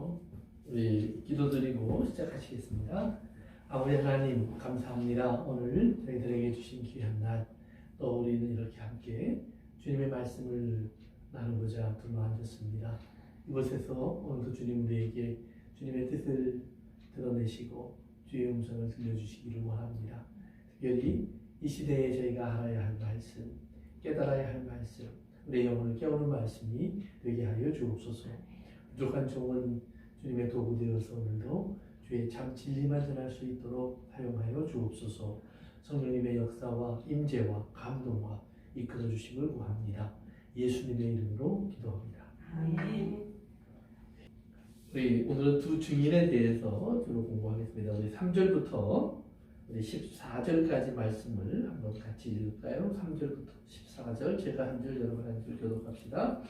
위해서 우리 기도드리고 시작하시겠습니다. 아버지 하나님 감사합니다. 오늘 저희들에게 주신 귀한 날, 또 우리는 이렇게 함께 주님의 말씀을 나누고자 둘러앉았습니다. 이곳에서 오늘도 주님 우리에게 주님의 뜻을 드러내시고 주의 음성을 들려주시기를 원합니다. 특별히 이 시대에 저희가 알아야 할 말씀, 깨달아야 할 말씀, 우리의 영혼을 깨우는 말씀이 되게 하여 주옵소서. 부족한 종은 주님의 도구 되어서 오늘도 주의 참 진리만 전할 수 있도록 사용하여 주옵소서. 성령님의 역사와 임재와 감동과 이끌어 주심을 구합니다. 예수님의 이름으로 기도합니다. 아멘. 우리 오늘은 두 증인에 대해서 주로 공부하겠습니다. 우리 3절부터 우리 14절까지 말씀을 한번 같이 읽을까요? 3절부터 14절, 제가 한 절, 여러분 한 절 교독합시다.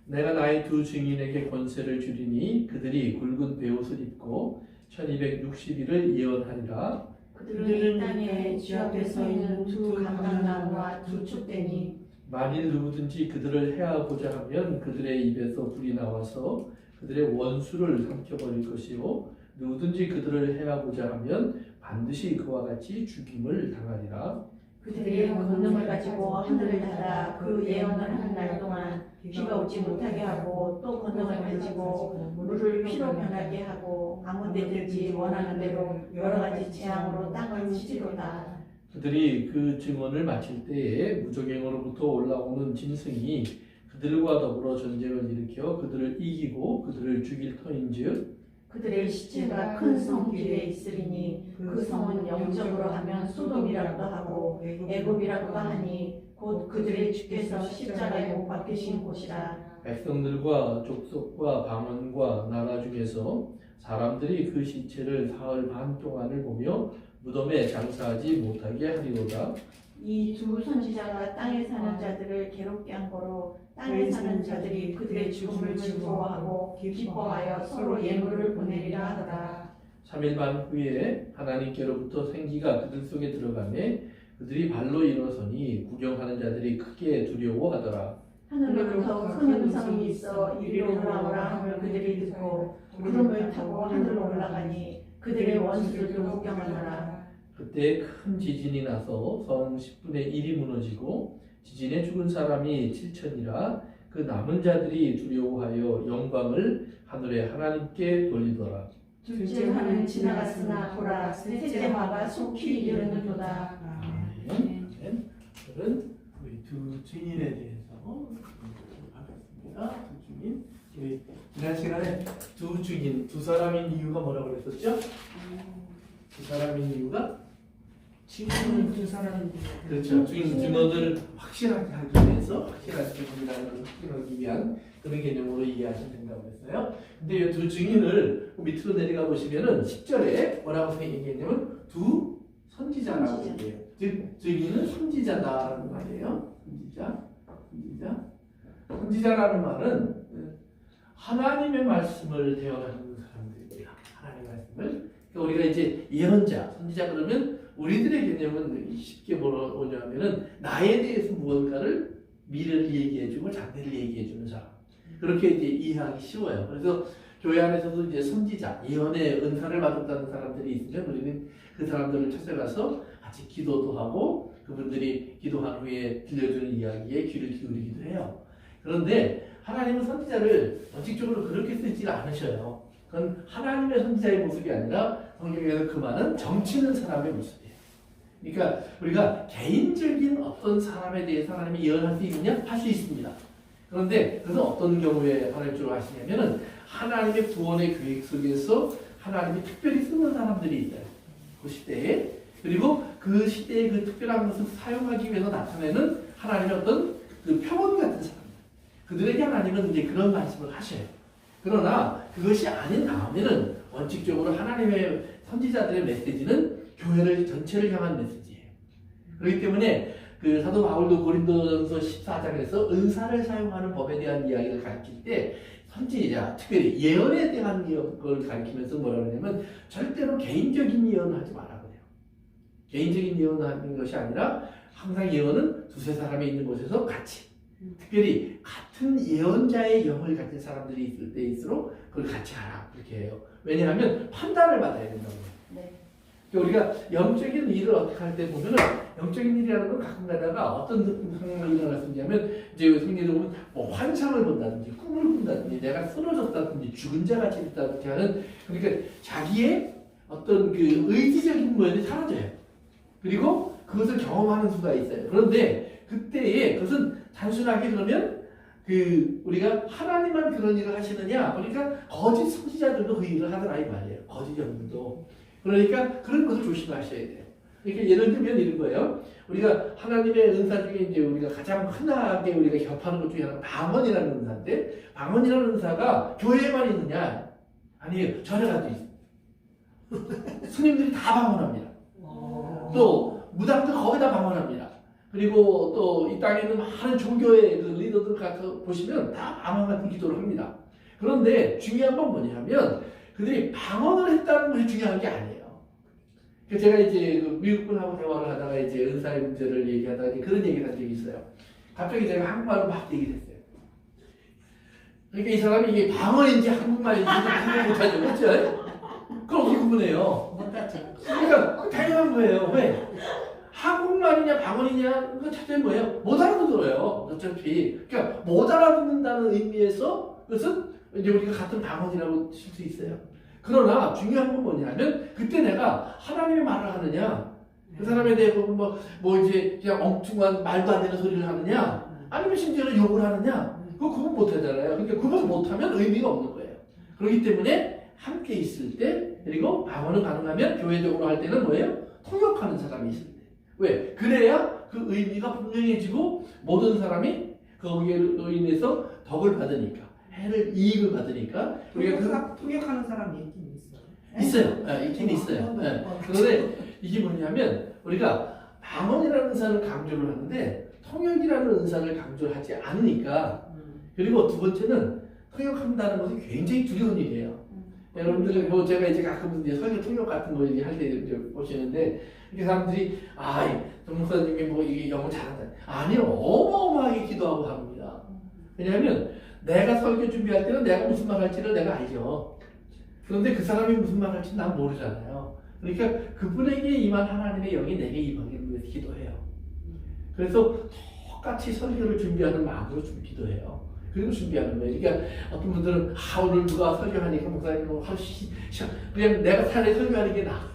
내가 나의 두 증인에게 권세를 주리니 그들이 굵은 베옷을 입고 1260일을 예언하리라. 그들은 이 땅에 주 앞에 서 있는 두 감람나무와 두 촛대니 만일 누구든지 그들을 해하고자 하면 그들의 입에서 불이 나와서 그들의 원수를 삼켜버릴 것이요 누구든지 그들을 해하고자 하면 반드시 그와 같이 죽임을 당하리라. 그들이 권능을 가지고 하늘을 닫아 그 예언을 하는 날 동안 비가 오지 못하게 하고 또 권능을 가지고 물을 피로 변하게 하고 아무 때든지 원하는 대로 여러 가지 재앙으로 땅을 치리로다. 그들이 그 증언을 마칠 때에 무적행으로부터 올라오는 짐승이 그들과 더불어 전쟁을 일으켜 그들을 이기고 그들을 죽일 터인즉 그들의 시체가 큰 성 길에 있으리니 그 성은 영적으로 하면 소돔이라고도 하고 애굽이라고도 하니 곧 그들의 주께서 십자가에 못 박히신 곳이라. 백성들과 족속과 방언과 나라 중에서 사람들이 그 시체를 사흘 반 동안을 보며 무덤에 장사하지 못하게 하리로다. 이 두 선지자가 땅에 사는 자들을 괴롭게 한 거로 땅에 사는 자들이 그들의 죽음을 즐거워하고 기뻐하여 서로 예물을 보내리라 하더라. 3일 반 후에 하나님께로부터 생기가 그들 속에 들어가매 그들이 발로 일어서니 구경하는 자들이 크게 두려워하더라. 하늘로부터 큰 음성이 있어 이리로 올라오라 함을 그들이 듣고 구름을 타고 하늘로 올라가니 그들의 원수들도 구경하더라. 그때 큰 지진이 나서 성 10분의 1이 무너지고 지진에 죽은 사람이 7천이라. 그 남은 자들이 두려워하여 영광을 하늘의 하나님께 돌리더라. 둘째 화는 지나갔으나 보라 셋째 화가 속히 이르는도다. 아멘. 오늘은 우리 두 증인에 대해서 하겠습니다. 두 증인. 우리 지난 시간에 두 증인, 두 사람인 이유가 뭐라고 그랬었죠? 두 사람인 이유가 지금은 두 사람인데 그렇죠. 증언을 확실하게 하기 위해서 확실한 증언이라는 걸 확인하기 위한 그런 개념으로 이해하시면 된다고 했어요. 근데 이 두 증인을 밑으로 내려가 보시면은 10절에 뭐라고 얘기했냐면 두 선지자라고 얘기해요. 즉 증인은 선지자다라는 말이에요. 선지자라는 말은 하나님의 말씀을 대언하는 사람들입니다. 하나님의 말씀을. 그러니까 우리가 이제 예언자, 선지자 그러면 우리들의 개념은 쉽게 뭐냐면은 나에 대해서 무언가를 미래를 얘기해주고 장래를 얘기해주는 사람. 그렇게 이제 이해하기 쉬워요. 그래서 교회 안에서도 이제 선지자, 예언의 은사를 받았다는 사람들이 있으면 우리는 그 사람들을 찾아가서 같이 기도도 하고 그분들이 기도한 후에 들려주는 이야기에 귀를 기울이기도 해요. 그런데 하나님은 선지자를 원칙적으로 그렇게 쓰지 않으셔요. 그건 하나님의 선지자의 모습이 아니라 성경에서 그 말은 점치는 사람의 모습이에요. 그러니까 우리가 개인적인 어떤 사람에 대해서 하나님이 예언할 수 있느냐? 할 수 있습니다. 그런데 그것은 어떤 경우에 하나님 주로 하시냐면은 하나님의 구원의 계획 속에서 하나님이 특별히 쓰는 사람들이 있어요. 그 시대에. 그리고 그 시대의 그 특별한 것을 사용하기 위해서 나타내는 하나님의 어떤 그 표본 같은 사람들. 그들에게 하나님은 이제 그런 말씀을 하셔요. 그러나 그것이 아닌 다음에는 원칙적으로 하나님의 선지자들의 메시지는 교회를 전체를 향한 메시지예요. 그렇기 때문에 그 사도 바울도 고린도전서 14장에서 은사를 사용하는 법에 대한 이야기를 가르칠 때 선지자, 특별히 예언에 대한 걸 가르치면서 뭐라 그러냐면 절대로 개인적인 예언을 하지 말라 그래요. 개인적인 예언을 하는 것이 아니라 항상 예언은 두세 사람이 있는 곳에서 같이. 특별히 같은 예언자의 영을 가진 사람들이 있을 때일수록 그걸 같이 하라 그렇게 해요. 왜냐하면 판단을 받아야 된다고. 네. 우리가 영적인 일을 어떻게 할 때 보면은 영적인 일이라는 건 가끔 가다가 어떤 상황이 일어날 수 있냐면 이제 성경에 보면 뭐 환상을 본다든지 꿈을 본다든지 내가 쓰러졌다든지 죽은 자가 됐다든지 하는 그러니까 자기의 어떤 그 의지적인 모습이 사라져요. 그리고 그것을 경험하는 수가 있어요. 그런데 그때에 그것은 단순하게 그러면 그 우리가 하나님만 그런 일을 하시느냐? 그러니까 거짓 선지자들도 그 일을 하더라 이 말이에요. 거짓 영들도. 그러니까 그런 것을 조심하셔야 돼요. 그러니까 예를 들면 이런 거예요. 우리가 하나님의 은사 중에 이제 우리가 가장 흔하게 우리가 접하는 것 중에 하나가 방언이라는 은사인데 방언이라는 은사가 교회에만 있느냐? 아니에요. 절에 가도 있어요. 스님들이 다 방언합니다. 또 무당들 거의 다 방언합니다. 그리고 또 이 땅에는 많은 종교의 그 리더들 가서 보시면 다 방언 같은 기도를 합니다. 그런데 중요한 건 뭐냐면 그들이 방언을 했다는 것이 중요한 게 아니에요. 제가 이제 그 미국 분하고 대화를 하다가 이제 은사의 문제를 얘기하다가 이제 그런 얘기를 한 적이 있어요. 갑자기 제가 한국말로 막 얘기를 했어요. 그러니까 이 사람이 이게 방언인지 한국말인지 구분 못하죠. 그렇죠? 그럼 어떻게 구분해요? 그러니까 당연한 거예요. 왜? 한국말이냐 방언이냐 그거 차이는 뭐예요? 못 알아듣어요. 어차피. 그러니까 못 알아듣는다는 의미에서 그것은 이제 우리가 같은 방언이라고 칠 수 있어요. 그러나 중요한 건 뭐냐면 그때 내가 하나님의 말을 하느냐 그 사람에 대해 뭐 이제 그냥 엉뚱한 말도 안 되는 소리를 하느냐 아니면 심지어는 욕을 하느냐 그거 구분 못 하잖아요. 그러니까 구분 못하면 의미가 없는 거예요. 그렇기 때문에 함께 있을 때 그리고 방언은 가능하면 교회적으로 할 때는 뭐예요? 통역하는 사람이 있을 때. 왜? 그래야 그 의미가 분명해지고 모든 사람이 거기로 인해서 덕을 받으니까 이익을 받으니까 우리가 통역하는 사람이 있긴 있어요. 있어요. 네, 있긴 있어요. 네. 그런데 이게 뭐냐면 우리가 방언이라는 은사를 강조를 하는데 통역이라는 은사를 강조를 하지 않으니까 그리고 두 번째는 통역한다는 것이 굉장히 두려운 일이에요. 여러분들 뭐 제가 이제 가끔 이제 설교 통역 같은 거 할 때 보시는데 이렇게 사람들이 정 목사님이 뭐 이게 영어 잘한다. 아니요, 어마어마하게 기도하고 합니다. 왜냐하면 내가 설교 준비할 때는 내가 무슨 말 할지를 내가 알죠. 그런데 그 사람이 무슨 말 할지 난 모르잖아요. 그러니까 그분에게 임한 하나님의 영이 내게 임하기를 위해서 기도해요. 그래서 똑같이 설교를 준비하는 마음으로 기도해요. 그리고 준비하는 거예요. 그러니까 어떤 분들은 오늘 누가 설교하니까 목사님 뭐 하루 그냥 내가 차라리 설교하는 게 나아.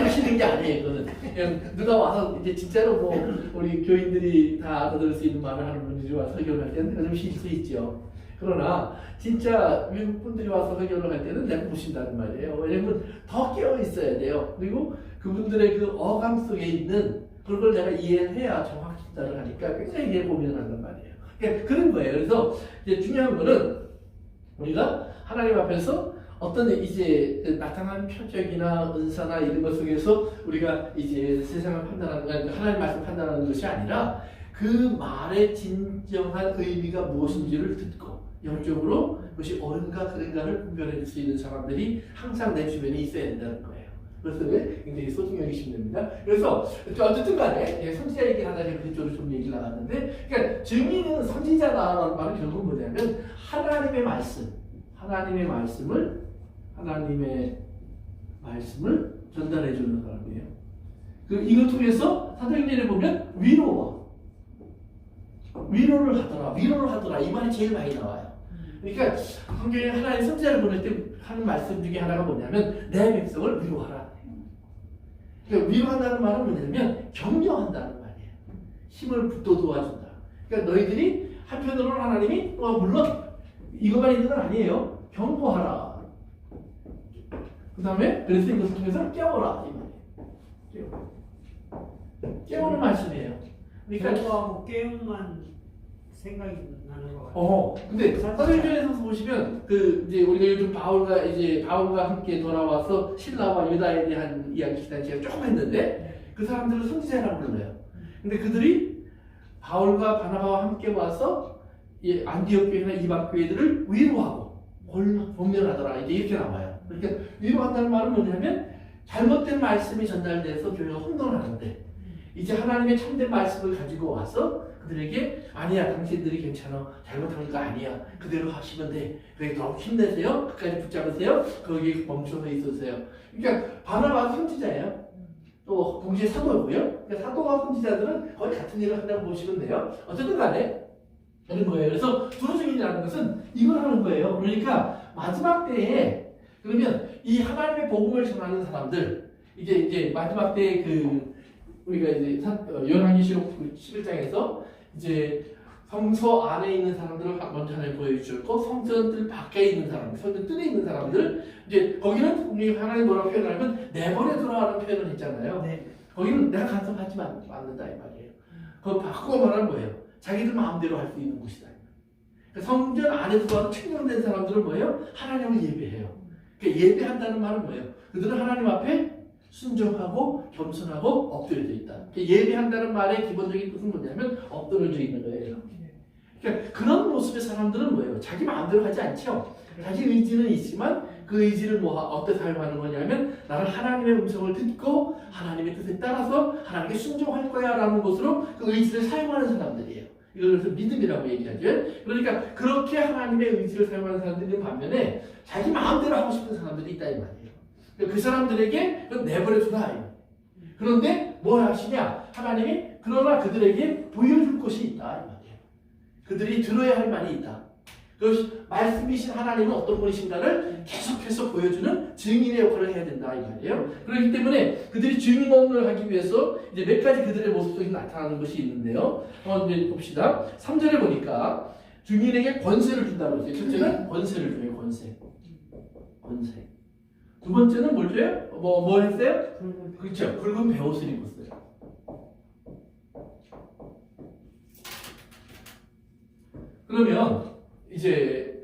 하시는 게 아니에요. 그거는 그냥 누가 와서 이제 진짜로 뭐 우리 교인들이 다 알아들을 수 있는 말을 하는 분들이 와서 설교를 할 때는 좀 쉴 수 있죠. 그러나 진짜 외국 분들이 와서 설교를 할 때는 내가 못 쉰다는 말이에요. 왜냐면 더 깨어 있어야 돼요. 그리고 그분들의 그 어감 속에 있는 그걸 내가 이해해야 정확히 진단을 하니까 굉장히 이해 고민을 한단 말이에요. 그러니까 그런 거예요. 그래서 이제 중요한 거는 우리가 하나님 앞에서 어떤 이제 나타난 표적이나 은사나 이런 것 속에서 우리가 이제 세상을 판단하는 하나님 말씀 판단하는 것이 아니라 그 말의 진정한 의미가 무엇인지를 듣고 영적으로 그것이 옳은가 그른가를 분별해줄 수 있는 사람들이 항상 내 주변에 있어야 된다는 거예요. 그래서 굉장히 소중히 여기시면 됩니다. 그래서 어쨌든 간에 선지자 얘기를 하다 제가 그쪽으로 좀 얘기를 나갔는데 그러니까 증인은 선지자다라는 말은 결국은 뭐냐면 하나님의 말씀을 전달해 주는 사람이에요. 이걸 통해서 사도행전에 보면 위로를 하더라 이 말이 제일 많이 나와요. 그러니까 성경에 하나님 선지자를 보낼 때 하는 말씀 중에 하나가 뭐냐면 내 백성을 위로하라. 그러니까 위로한다는 말은 뭐냐면 격려한다는 말이에요. 힘을 북돋워준다. 그러니까 너희들이 한편으로는 하나님이 물론 이것만 있는 건 아니에요. 경고하라. 그 다음에 그래서 이것을 통해서 깨워라 이 말이에요. 깨우는 말씀이에요. 그러니까 경고하고 깨움만 생각이 나는 것 같아요. 근데 사도행전에서 보시면 이제 우리가 요즘 바울과 함께 돌아와서 신라와 유다에 대한 이야기 시간 제가 조금 했는데 그 사람들은 선지자라고 불러요. 근데 그들이 바울과 바나바와 함께 와서 안디옥 교회나 이방 교회들을 위로하고 권면하더라 이제 이렇게 나와요. 그러니까 위로한다는 말은 뭐냐면 잘못된 말씀이 전달돼서 교회가 혼돈을 하는데 이제 하나님의 참된 말씀을 가지고 와서 그들에게 아니야 당신들이 괜찮아 잘못한 거 아니야 그대로 하시면 돼 그래 너무 힘내세요 끝까지 붙잡으세요 거기에 멈춰서 있으세요. 그러니까 바나바가 선지자예요. 또 동시에 사도고요. 그러니까 사도와 선지자들은 거의 같은 일을 한다고 보시면 돼요. 어쨌든 간에 그런 거예요. 그래서 두루증인이라는 것은 이걸 하는 거예요. 그러니까 마지막 때에 그러면 이 하나님의 복음을 전하는 사람들 이제 마지막 때에 우리가 이제 요한계시록 11장에서 이제 성소 안에 있는 사람들을 먼저 하나님 보여주셨고 성전들 밖에 있는 사람들, 성전 뜰에 있는 사람들 이제 거기는 분명히 하나님 뭐라고 표현하면 내버려 두라는 표현을 했잖아요. 네. 거기는 내가 간섭하지 않는다 이 말이에요. 그거 바꾸고 말하는 거예요. 자기들 마음대로 할 수 있는 곳이다. 그러니까 성전 안에서 책령된 사람들은 뭐예요? 하나님을 예배해요. 그러니까 예배한다는 말은 뭐예요? 그들은 하나님 앞에 순종하고 겸손하고 엎드려져 있다. 그러니까 예배한다는 말의 기본적인 뜻은 뭐냐면 엎드려져 있는 거예요. 그러니까 그런 모습의 사람들은 뭐예요? 자기 마음대로 하지 않죠. 자기 의지는 있지만 그 의지를 어떻게 사용하는 거냐면 나는 하나님의 음성을 듣고 하나님의 뜻에 따라서 하나님께 순종할 거야 라는 것으로 그 의지를 사용하는 사람들이에요. 이걸 그래서 믿음이라고 얘기하죠. 그러니까 그렇게 하나님의 의지를 사용하는 사람들이 반면에 자기 마음대로 하고 싶은 사람들이 있다 이 말이에요. 그 사람들에게 내버려 두라. 그런데 뭘 하시냐? 하나님이 그러나 그들에게 보여줄 것이 있다 이 말이에요. 그들이 들어야 할 말이 있다. 그 말씀이신 하나님은 어떤 분이신가를 계속해서 보여주는 증인의 역할을 해야 된다 이 말이에요. 그렇기 때문에 그들이 증언을 하기 위해서 이제 몇 가지 그들의 모습 속에 나타나는 것이 있는데요. 이제 봅시다. 3절에 보니까 증인에게 권세를 준다고 했어요. 첫째는 권세를 줘요. 권세. 두 번째는 뭘 줘요? 뭐 했어요? 그렇죠. 붉은 베옷을 입었어요. 그러면 이제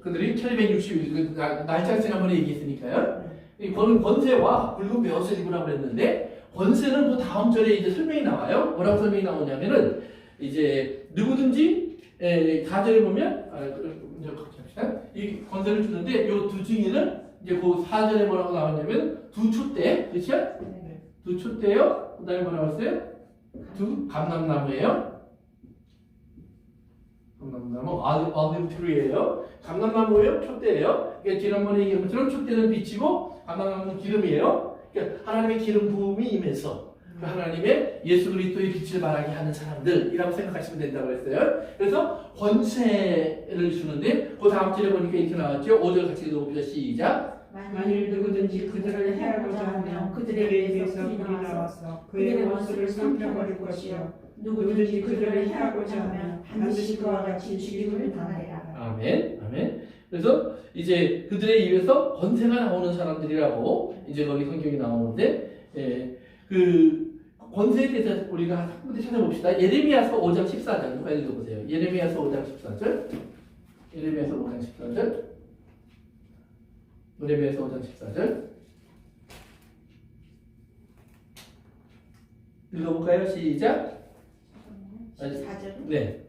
그들이 1260일 날짜 지난번에 얘기했으니까요. 이 권세와 붉은 베옷을 입으라고 했는데 권세는 그 다음 절에 이제 설명이 나와요. 뭐라고 설명이 나오냐면은 이제 누구든지 4절에 보면 이 권세를 주는데 이 두 증인은 이제 그 4절에 뭐라고 나오냐면 두 촛대, 그렇죠? 네. 두 촛대요. 그다음에 뭐라고 했어요? 두 감람나무예요. 감람나무, 올리브 트리예요. 감람나무예요, 촛대예요. 그러니까 지난번에 얘기한 것처럼 촛대는 빛이고 감람나무는 기름이에요. 그러니까 하나님의 기름 부음이 임해서 그 하나님의 예수 그리스도의 빛을 발하게 하는 사람들이라고 생각하시면 된다고 했어요. 그래서 권세를 주는데 그 다음 절에 보니까 이렇게 나왔죠. 5절 같이 읽어봅시다. 시작. 만일 누구든지 그들을 해하고자 하면 그들에 대해서 불이 나와서 그들의 원수를 삼켜버릴 것이요 누구든지 그들을 해하고자 하면 반드시 그와 같이 죽임을 당하리라. 아멘. 그래서 이제 그들의 입에서 권세가 나오는 사람들이라고 이제 거기 성경이 나오는데 그 권세에 대해서 우리가 한 번 찾아봅시다. 예레미야서 5장 14절 누가 읽어보세요. 예레미야서 5장 14절. 예레미야서 5장 14절. 예레미야서 5장 14절. 읽어볼까요? 시작. 14절. 네.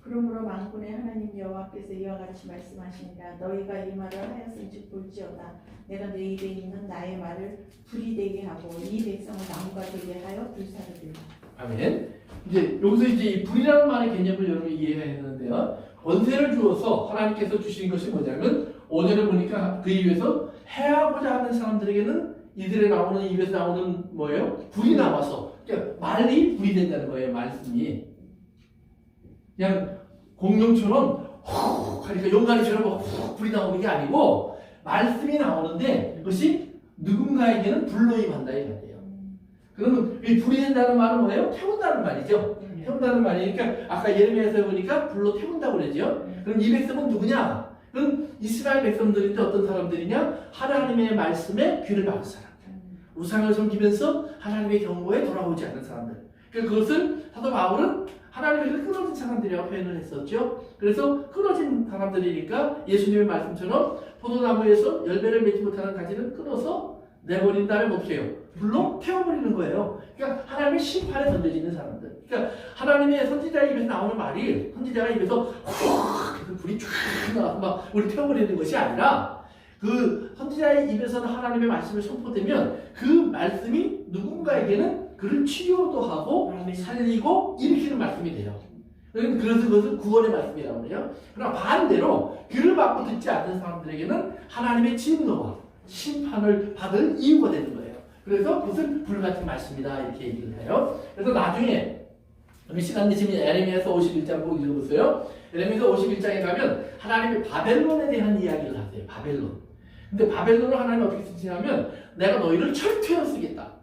그러므로 만군의 하나님 여호와께서 이와 같이 말씀하시니라 너희가 이 말을 하였은즉 볼지어다 내가 네 입에 있는 나의 말을 불이 되게 하고 이 백성을 나무가 되게 하여 불사르리라. 아멘. 이제 여기서 이제 이 불이라는 말의 개념을 여러분이 이해해야 되는데요. 권세를 주어서 하나님께서 주신 것이 뭐냐면 5절에 보니까 그 입에서 해하고자 하는 사람들에게는 이들에 나오는 입에서 나오는 뭐예요? 불이 나와서 그러니까 말이 불이 된다는 거예요. 말씀이 그냥 공룡처럼 훅 하니까 용가리처럼 훅 불이 나오는 게 아니고 말씀이 나오는데 그것이 누군가에게는 불로 임한다 이 말이에요. 그러면 이 불이 된다는 말은 뭐예요? 태운다는 말이죠. 태운다는 말이니까 아까 예레미야에서 보니까 불로 태운다고 그러죠. 그럼 이 백성은 누구냐? 그럼 이스라엘 백성들인데 어떤 사람들이냐? 하나님의 말씀에 귀를 막은 사람들. 우상을 섬기면서 하나님의 경고에 돌아오지 않는 사람들. 그것을 사도 바울은 하나님에게 끊어진 사람들이라고 표현을 했었죠. 그래서 끊어진 사람들이니까 예수님의 말씀처럼 포도나무에서 열매를 맺지 못하는 가지는 끊어서 내버린 다음에 어떻게 해요? 불로 태워버리는 거예요. 그러니까 하나님의 심판에 던져지는 사람들. 그러니까 하나님의 선지자의 입에서 나오는 말이 선지자가 입에서 훅 불이 쫙 나와서 막 우리 태워버리는 것이 아니라 그 선지자의 입에서는 하나님의 말씀을 선포되면 그 말씀이 누군가에게는 그를 치료도 하고 아멘. 살리고 일으키는 말씀이 돼요. 그래서 그것은 구원의 말씀이라고 해요. 그러나 반대로 그를 받고 듣지 않는 사람들에게는 하나님의 진노와 심판을 받을 이유가 되는 거예요. 그래서 그것은 불같은 말씀이다 이렇게 얘기를 해요. 그래서 나중에 시간 되시면 에레미야서 51장 꼭 읽어보세요. 에레미야서 51장에 가면 하나님이 바벨론에 대한 이야기를 하세요. 바벨론. 근데 바벨론을 하나님 어떻게 쓰시냐면 내가 너희를 철퇴로 쓰겠다.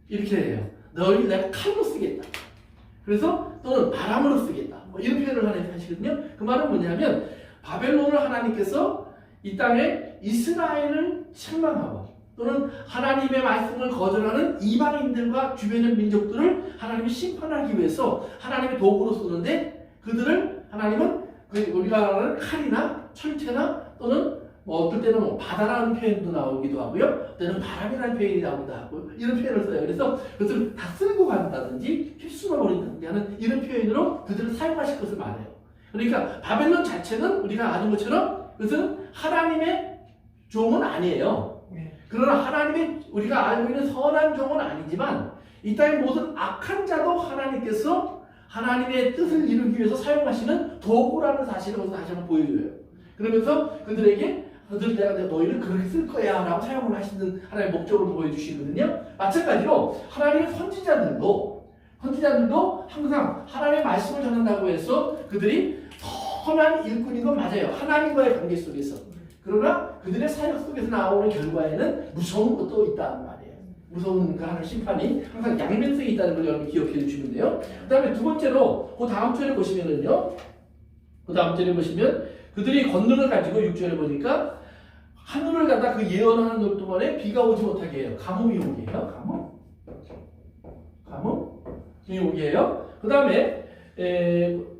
이렇게 해요. 너희를 내가 칼로 쓰겠다. 그래서 또는 바람으로 쓰겠다. 뭐 이런 표현을 하나님 하시거든요. 그 말은 뭐냐면 바벨론을 하나님께서 이 땅에 이스라엘을 책망하고 또는 하나님의 말씀을 거절하는 이방인들과 주변의 민족들을 하나님이 심판하기 위해서 하나님의 도구로 쓰는데 그들을 하나님은 우리가 말하는 칼이나 철퇴나 또는 뭐 어떨 때는 뭐 바다라는 표현도 나오기도 하고요. 때는 바람이라는 표현이 나오기도 하고 이런 표현을 써요. 그래서 그것을 다 쓸고 간다든지 휩쓸어 버린다든지 하는 이런 표현으로 그들을 사용하실 것을 말해요. 그러니까 바벨론 자체는 우리가 아는 것처럼 그것은 하나님의 종은 아니에요. 그러나 하나님의 우리가 알고 있는 선한 종은 아니지만 이 땅의 모든 악한 자도 하나님께서 하나님의 뜻을 이루기 위해서 사용하시는 도구라는 사실을 거기서 다시 한번 보여줘요. 그러면서 그들에게 내가 너희를 그렇게 쓸 거야 라고 사용을 하시는 하나님의 목적을 보여주시거든요. 마찬가지로 하나님의 선지자들도 항상 하나님의 말씀을 전한다고 해서 그들이 선한 일꾼인 건 맞아요. 하나님과의 관계 속에서. 그러나 그들의 사역 속에서 나오는 결과에는 무서운 것도 있다는 말이에요. 무서운 그 하나님 심판이 항상 양면성이 있다는 걸 여러분 기억해 주시면 돼요. 그 다음에 두 번째로 그 다음 절에 보시면은요. 그 다음 절에 보시면 그들이 권능을 가지고 6절에 보니까 하늘을 갖다 그 예언하는 것 동안에 비가 오지 못하게 해요. 가뭄이 오게 해요. 가뭄이 오게 해요. 그 다음에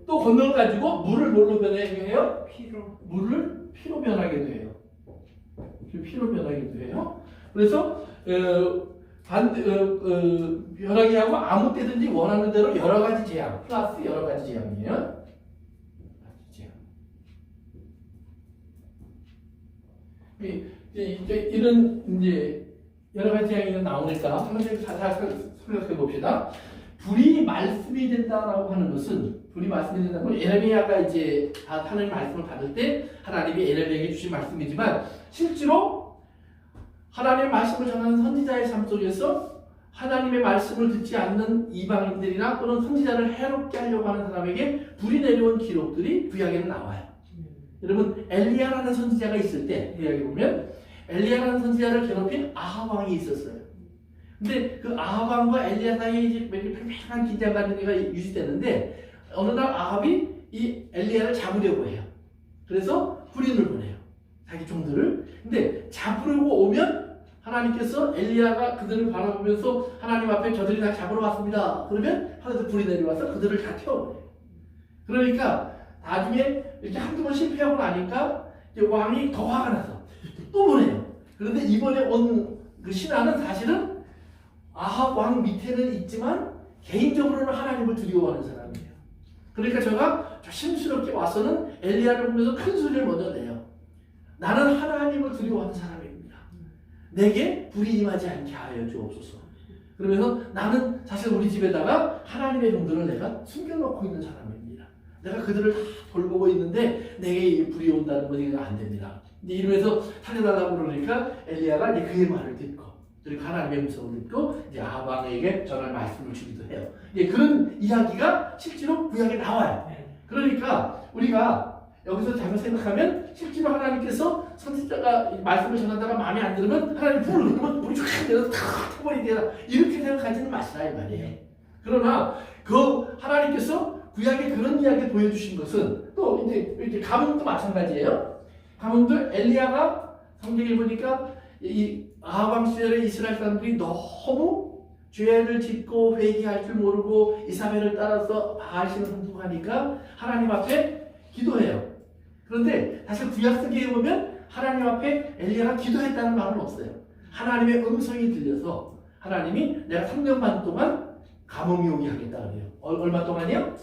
또 권능을 가지고 물을 뭘로 변하게 해요? 물을 피로 변하게도 해요. 피로 변하기도 해요. 그래서 변하게 하고 아무 때든지 원하는 대로 여러 가지 재앙 플러스 여러 가지 재앙이에요. 이런 이제 여러 가지 재앙이 나오니까 한번 생각해 봅시다. 불이 말씀이 된다라고 하는 것은 불이 말씀이 된다고 에레미야가 이제 하나님 말씀을 받을 때 하나님이 에레미야에게 주신 말씀이지만 실제로 하나님의 말씀을 전하는 선지자의 삶 속에서 하나님의 말씀을 듣지 않는 이방인들이나 또는 선지자를 해롭게 하려고 하는 사람에게 불이 내려온 기록들이 구약에는 나와요. 여러분 엘리야라는 선지자가 있을 때 구약에 보면 엘리야라는 선지자를 괴롭힌 아합 왕이 있었어요. 근데 그 아합 왕과 엘리야 사이에 이제 팽팽한 긴장 같은 게가 유지되는데 어느 날 아합이 이 엘리야를 잡으려고 해요. 그래서 군인을 보내요. 자기 종들을. 근데 잡으려고 오면 하나님께서 엘리야가 그들을 바라보면서 하나님 앞에 저들이 다 잡으러 왔습니다. 그러면 하늘에서 불이 내려와서 그들을 다 태워버려요. 그러니까 나중에 이렇게 한두 번 실패하고 나니까 이제 왕이 더 화가 나서 또 보내요. 그런데 이번에 온 그 신하는 사실은 아합 왕 밑에는 있지만 개인적으로는 하나님을 두려워하는 사람이에요. 그러니까 제가 조심스럽게 와서는 엘리야를 보면서 큰 소리를 먼저 내요. 나는 하나님을 두려워하는 사람입니다. 내게 불이 임하지 않게 하여 주옵소서. 그러면서 나는 사실 우리 집에다가 하나님의 종들을 내가 숨겨놓고 있는 사람입니다. 내가 그들을 다 돌보고 있는데 내게 불이 온다는 건 이거 안 됩니다. 이러면서 살려달라고 그러니까 엘리야가 이제 그의 말을 듣고 그리고 하나님의 음성을 듣고 이제 아합 왕에게 전할 말씀을 주기도 해요. 이제 그런 이야기가 실제로 구약에 나와요. 그러니까 우리가 여기서 잘못 생각하면 실제로 하나님께서 선지자가 말씀을 전하다가 마음에 안 들으면 하나님 불을 그러면 불이 쫙 내려서 탁 터버리게 이렇게 생각하지는 마시라 이 말이에요. 그러나 그 하나님께서 구약에 그런 이야기를 보여주신 것은 또 이제 가뭄도 마찬가지예요. 가뭄도 엘리야가 성경에 보니까 이 아합 왕 시절에 이스라엘 사람들이 너무 죄를 짓고 회개할 줄 모르고 이사벨을 따라서 바알신을 huntuk하니까 하나님 앞에 기도해요. 그런데 사실 구약 성경에 보면 하나님 앞에 엘리야가 기도했다는 말은 없어요. 하나님의 음성이 들려서 하나님이 내가 3년 반 동안 가뭄이 오게 하겠다 그래요. 얼마 동안이요?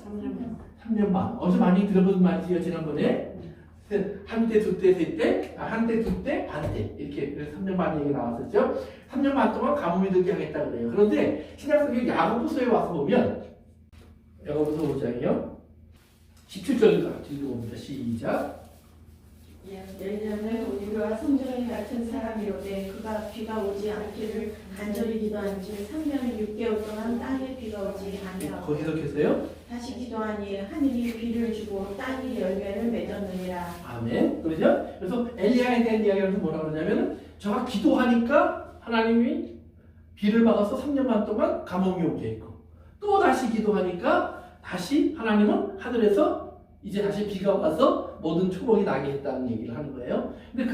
3년 반. 어디서 많이 들어본 말이에요 지난번에. 한때, 두때, 세때, 한때, 두때, 반때 이렇게 그래서 3년 반 얘기 나왔었죠. 3년 반 동안 가뭄이 들게 하겠다 그래요. 그런데 신약성경 야고보서에 와서 보면 야고보서 5장이요. 17절을 같이 읽어봅니다. 시작. 엘리야는 우리와 성전에 같은 사람이로되 그가 비가 오지 않기를 간절히 기도한지 3년 6개월 동안 땅에 비가 오지 아니하고 거기서 계세요. 다시 기도하니 하늘이 비를 주고 땅이 열매를 맺었느니라. 아멘. 그러죠? 그래서 엘리야에 대한 이야기를 뭐라 그러냐면 저가 기도하니까 하나님이 비를 막아서 3년 반 동안 가뭄이 오게 했고 또 다시 기도하니까 다시 하나님은 하늘에서 이제 다시 비가 와서 모든 초목이 나게 했다는 얘기를 하는 거예요. 근데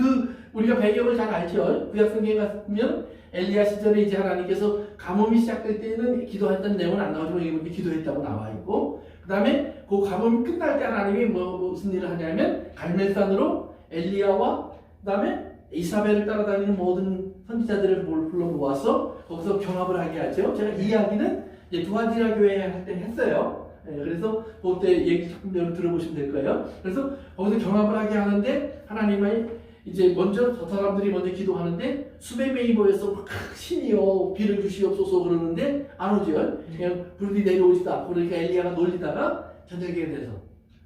우리가 배경을 잘 알죠. 구약성경에 가면 엘리야 시절에 이제 하나님께서 가뭄이 시작될 때는 기도했던 내용은 안 나오지만 이렇게 기도했다고 나와 있고, 그 다음에 그 가뭄이 끝날 때 하나님이 무슨 일을 하냐면 갈멜산으로 엘리야와 그 다음에 이사벨을 따라다니는 모든 선지자들을 불러 모아서 거기서 경합을 하게 하죠. 제가 이 이야기는 이제 두아디라 교회 할 때 했어요. 그래서 그때 얘기 조금 들어보시면 될 거예요. 그래서 거기서 경합을 하게 하는데 하나님의 이제 먼저 저 사람들이 먼저 기도하는데 수백 명이 모여서 막 신이여 비를 주시옵소서 그러는데 안 오죠. 그냥 불이 내려오지도 않고 그러니까 엘리야가 놀리다가 저녁에 돼서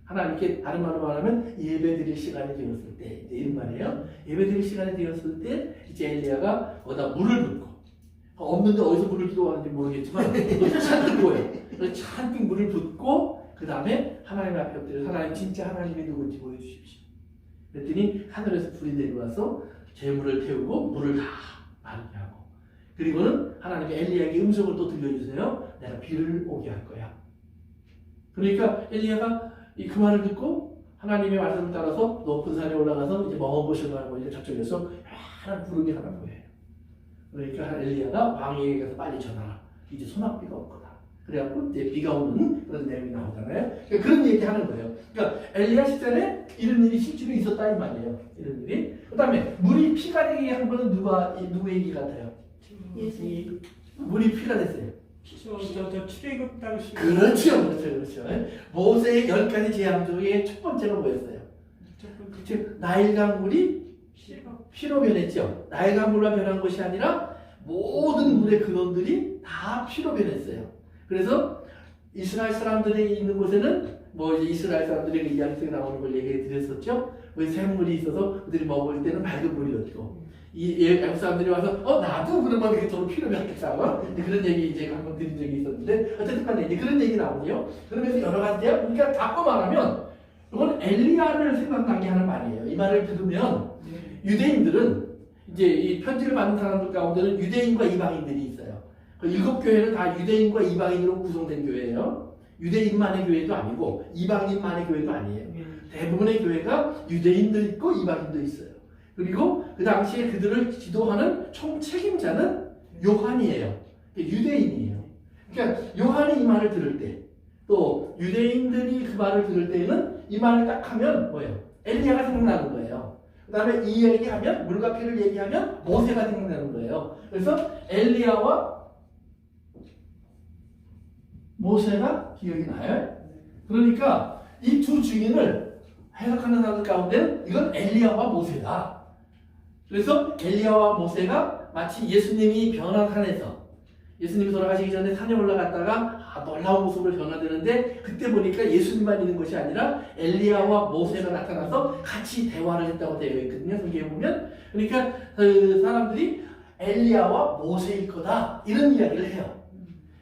하나님께 다른 말로 말하면 예배드릴 시간이 되었을 때 이제 이런 말이에요. 예배드릴 시간이 되었을 때 이제 엘리야가 거기다 물을 붓고 없는데 어디서 물을 기도하는지 모르겠지만 잔뜩 보여요. 그래서 잔뜩 물을 붓고 그 다음에 하나님 앞에 엎드려 하나님 진짜 하나님이 누군지 보여주십시오. 그랬더니 하늘에서 불이 내려와서 재물을 태우고 물을 다 마르게 하고 그리고는 하나님께 엘리야에게 음성을 또 들려주세요. 내가 비를 오게 할 거야. 그러니까 엘리야가 그 말을 듣고 하나님의 말씀을 따라서 높은 산에 올라가서 이제 먼 곳을 가고 이제 저쪽에서 하얀 구름이 하나 보여요. 그러니까 엘리야가 왕에게 가서 빨리 전하라. 이제 소낙비가 올 거다. 그래갖고 이제 비가 오는 그런 내용이 나오잖아요. 그러니까 그런 얘기 하는 거예요. 그러니까 엘리야 시절에 이런 일이 실제로 있었다 이 말이에요. 이런 일이. 그 다음에 물이 피가 되게 한 거는 누구 얘기 같아요? 예수님. 물이 피가 됐어요. 저 출애굽 당시 그렇죠. 모세의 10가지 재앙 중에 첫 번째가 뭐였어요? 즉 나일강 물이 피로 변했죠. 나일강 물로 변한 것이 아니라 모든 물의 근원들이 다 피로 변했어요. 그래서 이스라엘 사람들이 있는 곳에는 뭐 이제 이스라엘 사람들이 이야기 속에 나오는 걸 얘기해 드렸었죠. 뭐 샘물이 있어서 그들이 먹을 때는 맑은 물이었고 이 외국 사람들이 와서 나도 그러면 그게 더 피로 변했겠다. 그런 얘기 이제 한번 드린 적이 있었는데 어쨌든 간에 이제 그런 얘기 나오네요. 그러면서 여러 가지야. 그러니까 바꿔 말하면 이건 엘리야를 생각나게 하는 말이에요. 이 말을 들으면 유대인들은 이제 이 편지를 받는 사람들 가운데는 유대인과 이방인들이 있어요. 그 7교회는 다 유대인과 이방인으로 구성된 교회예요. 유대인만의 교회도 아니고 이방인만의 교회도 아니에요. 대부분의 교회가 유대인도 있고 이방인도 있어요. 그리고 그 당시에 그들을 지도하는 총책임자는 요한이에요. 유대인이에요. 그러니까 요한이 이 말을 들을 때, 또 유대인들이 그 말을 들을 때에는 이 말을 딱 하면 뭐예요? 엘리야가 생각나는 거예요. 그 다음에 이 얘기하면, 물과 피를 얘기하면 모세가 생각나는 거예요. 그래서 엘리야와 모세가 기억이 나요. 그러니까 이 두 증인을 해석하는 사람들 가운데는 이건 엘리야와 모세다. 그래서 엘리야와 모세가 마치 예수님이 변한 산에서 예수님이 돌아가시기 전에 산에 올라갔다가 놀라운 모습으로 변화되는데 그때 보니까 예수님만 있는 것이 아니라 엘리야와 모세가 나타나서 같이 대화를 했다고 되어 있거든요. 성경에 보면. 그러니까 그 사람들이 엘리야와 모세일 거다 이런 이야기를 해요.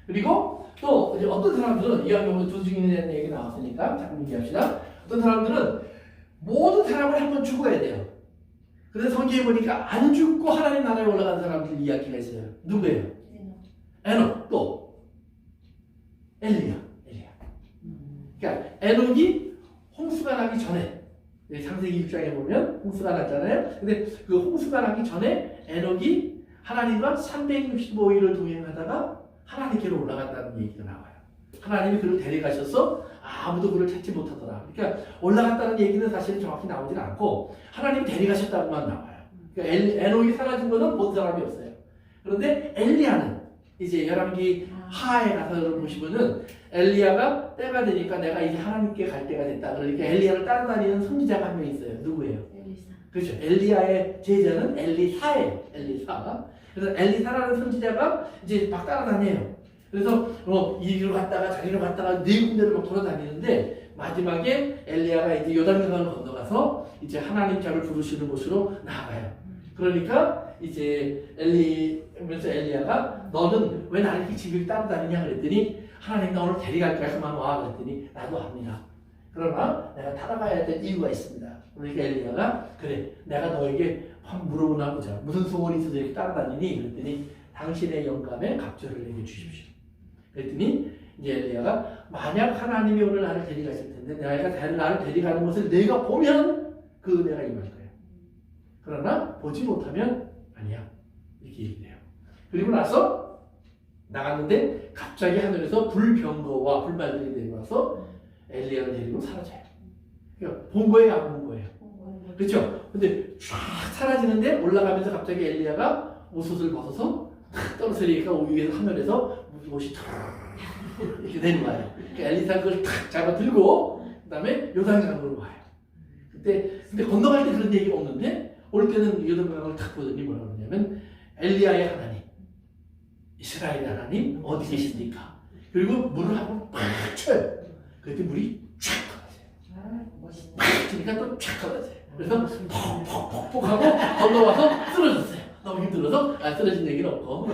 그리고 또 이제 어떤 사람들은 이야기 오늘 두 증인에 대한 얘기 나왔으니까 잠깐 얘기합시다. 어떤 사람들은 모든 사람을 한번 죽어야 돼요. 그래서 성경에 보니까 안 죽고 하나님 나라에 올라간 사람들 이야기가 있어요. 누구예요? 에녹, 또 엘리야. 그러니까 에녹이 홍수가 나기 전에 창세기 6장에 보면 홍수가 났잖아요. 근데 그 홍수가 나기 전에 에녹이 하나님과 365일을 동행하다가 하나님께로 올라갔다는 얘기가 나와요. 하나님이 그를 데려가셔서 아무도 그를 찾지 못하더라. 그러니까 올라갔다는 얘기는 사실 정확히 나오진 않고 하나님이 데려가셨다고만 나와요. 그러니까 에녹이 사라진 거는 본 사람이 없어요. 그런데 엘리야는 이제 열왕기 하에 가서 보시면은 엘리야가 때가 되니까 내가 이제 하나님께 갈 때가 됐다. 그러니까 엘리야를 따라다니는 선지자가 한 명 있어요. 누구예요? 엘리사. 그렇죠. 엘리야의 제자는 엘리사예요. 엘리사. 그래서 엘리사라는 선지자가 이제 막 따라다녀요. 그래서 이리로 갔다가 저리로 갔다가 네 군데를 막 돌아다니는데 마지막에 엘리야가 이제 요단강을 건너가서 이제 하나님 자를 부르시는 곳으로 나아가요. 그러니까 이제 엘리야가 너는 왜 나를 이렇게 지금 따라다니냐 그랬더니 하나님 나 오늘 데려갈 거야 그만 와 그랬더니 나도 합니다. 그러나 내가 따라가야 될 이유가 있습니다. 그러니까 엘리야가 그래 내가 너에게 한번 물어보나 보자. 무슨 소원이 있어서 이렇게 따라다니니? 그랬더니 당신의 영감에 갑절을 내게 주십시오. 그랬더니 이제 엘리야가 만약 하나님이 오늘 나를 데려가실 텐데 내가 나를 데려가는 것을 내가 보면 그 은혜가 임할 거야. 그러나 보지 못하면 아니야. 이렇게 얘기를 해요. 그리고 나서 나갔는데 갑자기 하늘에서 불병거와 불발들이 내려와서 엘리야를 데리고 사라져요. 그러니까 본 거예요, 안 본 거예요? 그렇죠? 근데 쫙 사라지는데 올라가면서 갑자기 엘리야가 옷을 벗어서 탁 떨어뜨리니까 위에서 하늘에서 옷이 탁 이렇게 내려와요. 그러니까 엘리사가 그걸 탁 잡아 들고 그다음에 요단강으로 와요. 근데 건너갈 때 그런 얘기가 없는데 올 때는 요단강을 탁 보더니 뭐라 그러냐면 엘리야의 하나님, 이스라엘 하나님 어디 계십니까? 그리고 물을 한번 팍 쳐요. 그랬더니 물이 쫙 떨어져요. 팍 치니까 또 쫙 떨어져요. 그래서 퍽퍽퍽퍽 하고 건너와서 쓰러졌어요. 너무 힘들어서 쓰러진 얘기는 없고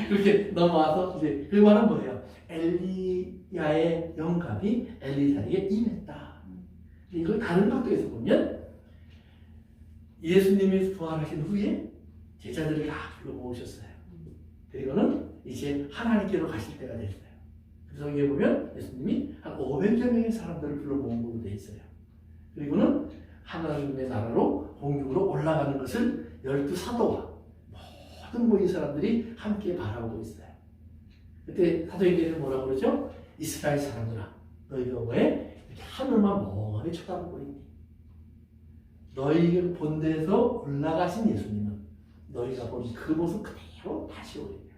그렇게 넘어와서 이제 그 말은 뭐예요? 엘리야의 영감이 엘리사에게 임했다. 이걸 다른 각도에서 보면 예수님이 부활하신 후에 제자들을 다 불러 모으셨어요. 그리고는 이제 하나님께로 가실 때가 됐어요. 그래서 여기에 보면 예수님이 한 500여 명의 사람들을 불러 모은 걸로 되어 있어요. 그리고는 하나님의 나라로 공중으로 올라가는 것을 12사도와 모든 모인 사람들이 함께 바라보고 있어요. 그때 사도행전에는 뭐라고 그러죠? 이스라엘 사람들아 너희가 왜 이렇게 하늘만 멍하니 쳐다보고 있니? 너희가 본 데서 올라가신 예수님은 너희가 본 그 모습 그대로 다시 오리라.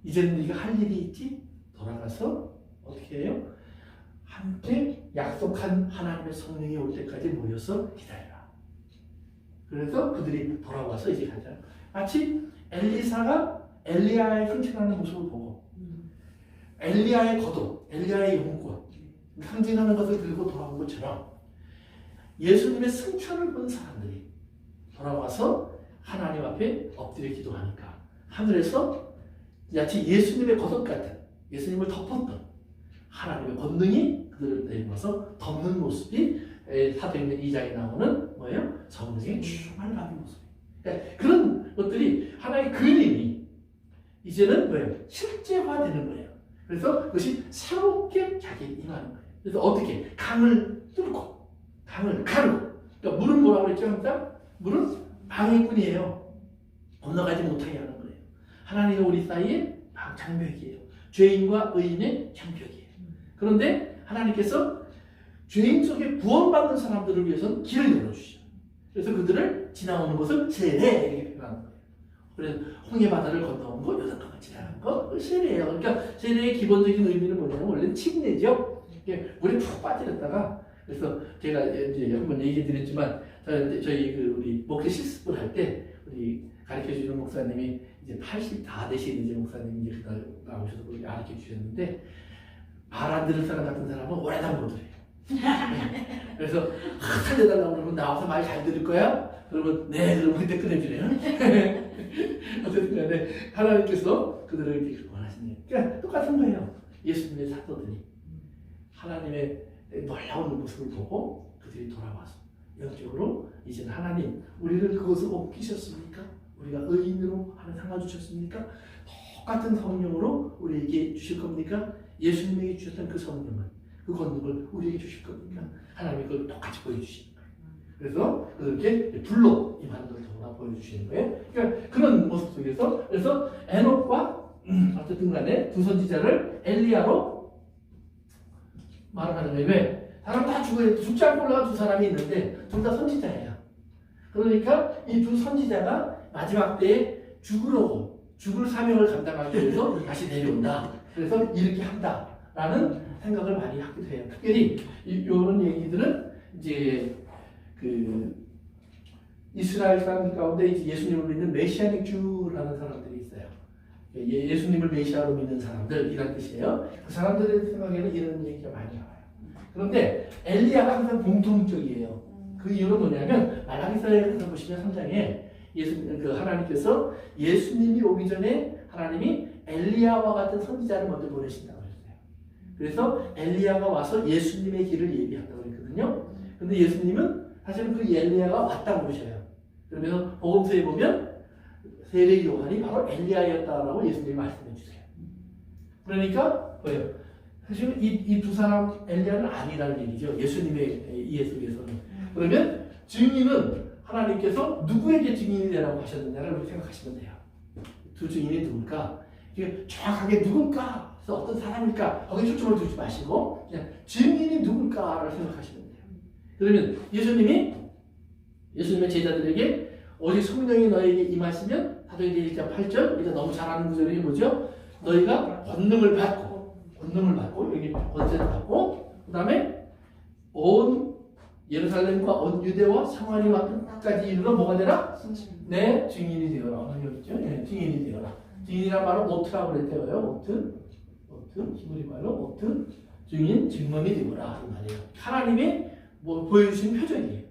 이제는 네가 할 일이 있지? 돌아가서 어떻게 해요? 함께 약속한 하나님의 성령이 올 때까지 모여서 기다려라. 그래서 그들이 돌아와서 이제 가자. 마치 엘리사가 엘리야의 승천하는 모습을 보고 엘리야의 거듭, 엘리야의 영권 상징하는 것을 들고 돌아온 것처럼 예수님의 승천을 본 사람들이 돌아와서 하나님 앞에 엎드려 기도하니까 하늘에서 마치 예수님의 거듭 같은 예수님을 덮었던 하나님의 권능이 그들을 내려와서 덮는 모습이 사도행전 2장에 나오는 뭐예요? 성령의 충만을 받은 모습. 그러니까 그런 것들이 하나의 그림이 이제는 뭐예요? 실제화되는 거예요. 그래서 그것이 새롭게 자기에 임하는 거예요. 그래서 어떻게? 강을 뚫고 강을 가르고 그러니까 물은 뭐라고 그랬죠? 항상? 물은 방해꾼이에요. 건너가지 못하게 하는 거예요. 하나님은 우리 사이에 장벽이에요. 죄인과 의인의 장벽이에요. 그런데 하나님께서 죄인 속에 구원받는 사람들을 위해서는 길을 열어주시죠. 그래서 그들을 지나오는 것을 세례 이렇게 표현하는 거예요. 그래서 홍해바다를 건너온 거, 요단강을 지나간 거, 세례예요. 그러니까 세례의 기본적인 의미는 뭐냐면 원래는 침례죠. 물에 푹 빠뜨렸다가 그래서 제가 이제 한번 얘기 드렸지만 저희 그 우리 목회 실습을 할 때 우리 가르쳐 주는 목사님이 이제 80 다 되신 이제 목사님이 이제 그날 나오셔서 가르쳐 주셨는데 말 안 들을 사람 같은 사람은 오래당 못 들어요. 그래서 살려달라고 그러면 나와서 말 잘 들을 거야? 그러면 네 그러면 그때 끊어주네요. 어쨌든 간에 하나님께서 그들을 이렇게 원하시네요. 그러니까 똑같은 거예요. 예수님의 사도들이 하나님의 놀라운 모습을 보고 그들이 돌아와서 영적으로 이제는 하나님 우리를 그곳에 옮기셨습니까? 우리가 의인으로 하나 삼아주셨습니까? 똑같은 성령으로 우리에게 주실 겁니까? 예수님에게 주셨던 그 성령은 그 권능을 우리에게 주실 겁니까? 하나님이 그걸 똑같이 보여주시는 거예요. 그래서 그렇게 불로 임하는 걸 더구나 보여주시는 거예요. 그러니까 그런 모습 속에서 그래서 에녹과 어쨌든 간에 두 선지자를 엘리야로 말을 하는 거예요. 왜? 사람 다 죽지 않고 올라간 두 사람이 있는데 둘 다 선지자예요. 그러니까 이 두 선지자가 마지막 때에 죽으러 죽을 사명을 감당하기 위해서 다시 내려온다. 그래서 이렇게 한다라는 생각을 많이 하기도 해요. 특별히 이런 얘기들은 이제 그 이스라엘 사람들 가운데 이제 예수님을 믿는 메시아닉 주라는 사람들이 있어요. 예수님을 메시아로 믿는 사람들이란 뜻이에요. 그 사람들의 생각에는 이런 얘기가 많이 나와요. 그런데 엘리야가 항상 공통적이에요. 그 이유는 뭐냐면 말라기서에 가서 보시면 3장에 하나님께서 예수님이 오기 전에 하나님이 엘리야와 같은 선지자를 먼저 보내신다고 했어요. 그래서 엘리야가 와서 예수님의 길을 예비한다고 했거든요. 근데 예수님은 사실은 그 엘리야가 왔다고 그러셔요. 그러면서 복음서에 보면 세례 요한이 바로 엘리야였다라고 예수님이 말씀해 주세요. 그러니까 뭐예요? 사실 이 두 사람 엘리야는 아니라는 얘기죠. 예수님의 이해 속에서는. 그러면 증인은 하나님께서 누구에게 증인이 되라고 하셨느냐를 생각하시면 돼요. 두 증인이 누굴까? 이게 정확하게 누굴까? 그래서 어떤 사람일까? 거기에 초점을 두지 마시고 그냥 증인이 누굴까를 생각하시면 돼요. 그러면 예수님의 제자들에게 오직 성령이 너에게 임하시면 사도행전 1장 8절 우리가 너무 잘 아는 구절이 뭐죠? 너희가 권능을 받고 여기 권세를 받고 그 다음에 온 예루살렘과 온 유대와 사마리아 끝까지 이르러 뭐가 되라? 내 증인이 되어라. 여기죠? 네, 증인이 되어라. 증인이란 말은 오트라고 그랬대요. 오트, 히브리 말로 오트, 증인, 증언이 되어라 이 말이에요. 하나님이 뭐 보여주신 표적이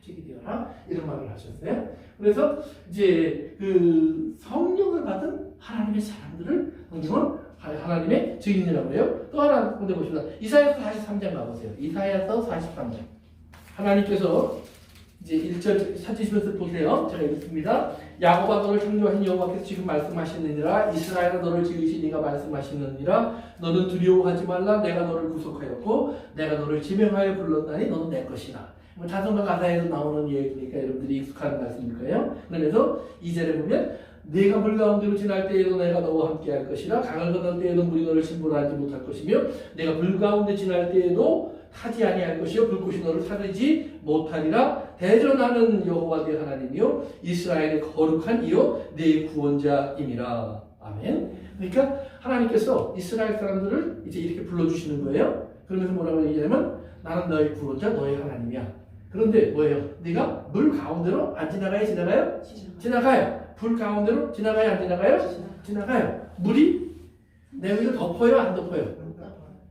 되어라 이런 말을 하셨어요. 그래서 이제 그 성령을 받은 하나님의 사람들을 성경은 하나님의 증인이라고 해요. 또 하나 근데 보십시다. 이사야서 43장 가보세요. 이사야서 43장. 하나님께서 이제 1절 찾으시면서 보세요. 제가 읽습니다. 야곱아 너를 창조하신 여호와께서 지금 말씀하시느니라. 이스라엘아 너를 지으신 이가 말씀하시느니라. 너는 두려워하지 말라. 내가 너를 구속하였고 내가 너를 지명하여 불렀나니 너는 내 것이라. 뭐 자성가 가사에서 나오는 얘기니까 여러분들이 익숙한 말씀일 거예요. 그러면서 2절에 보면 내가 물 가운데로 지날 때에도 내가 너와 함께 할 것이라. 강을 건널 때에도 물이 너를 침몰하지 못할 것이며 내가 물 가운데 지날 때에도 타지 아니할 것이요 불꽃이 너를 사르지 못하리라. 대전하는 여호와 네 하나님이요 이스라엘의 거룩한 이요 네 구원자임이라. 아멘. 그러니까 하나님께서 이스라엘 사람들을 이제 이렇게 불러주시는 거예요. 그러면서 뭐라고 얘기하면 나는 너의 구원자 너의 하나님이야. 그런데 뭐예요? 네가 물 가운데로 안 지나가요? 지나가요. 불 가운데로 지나가요? 안 지나가요? 지나가요. 물이 내 위를 덮어요? 안 덮어요?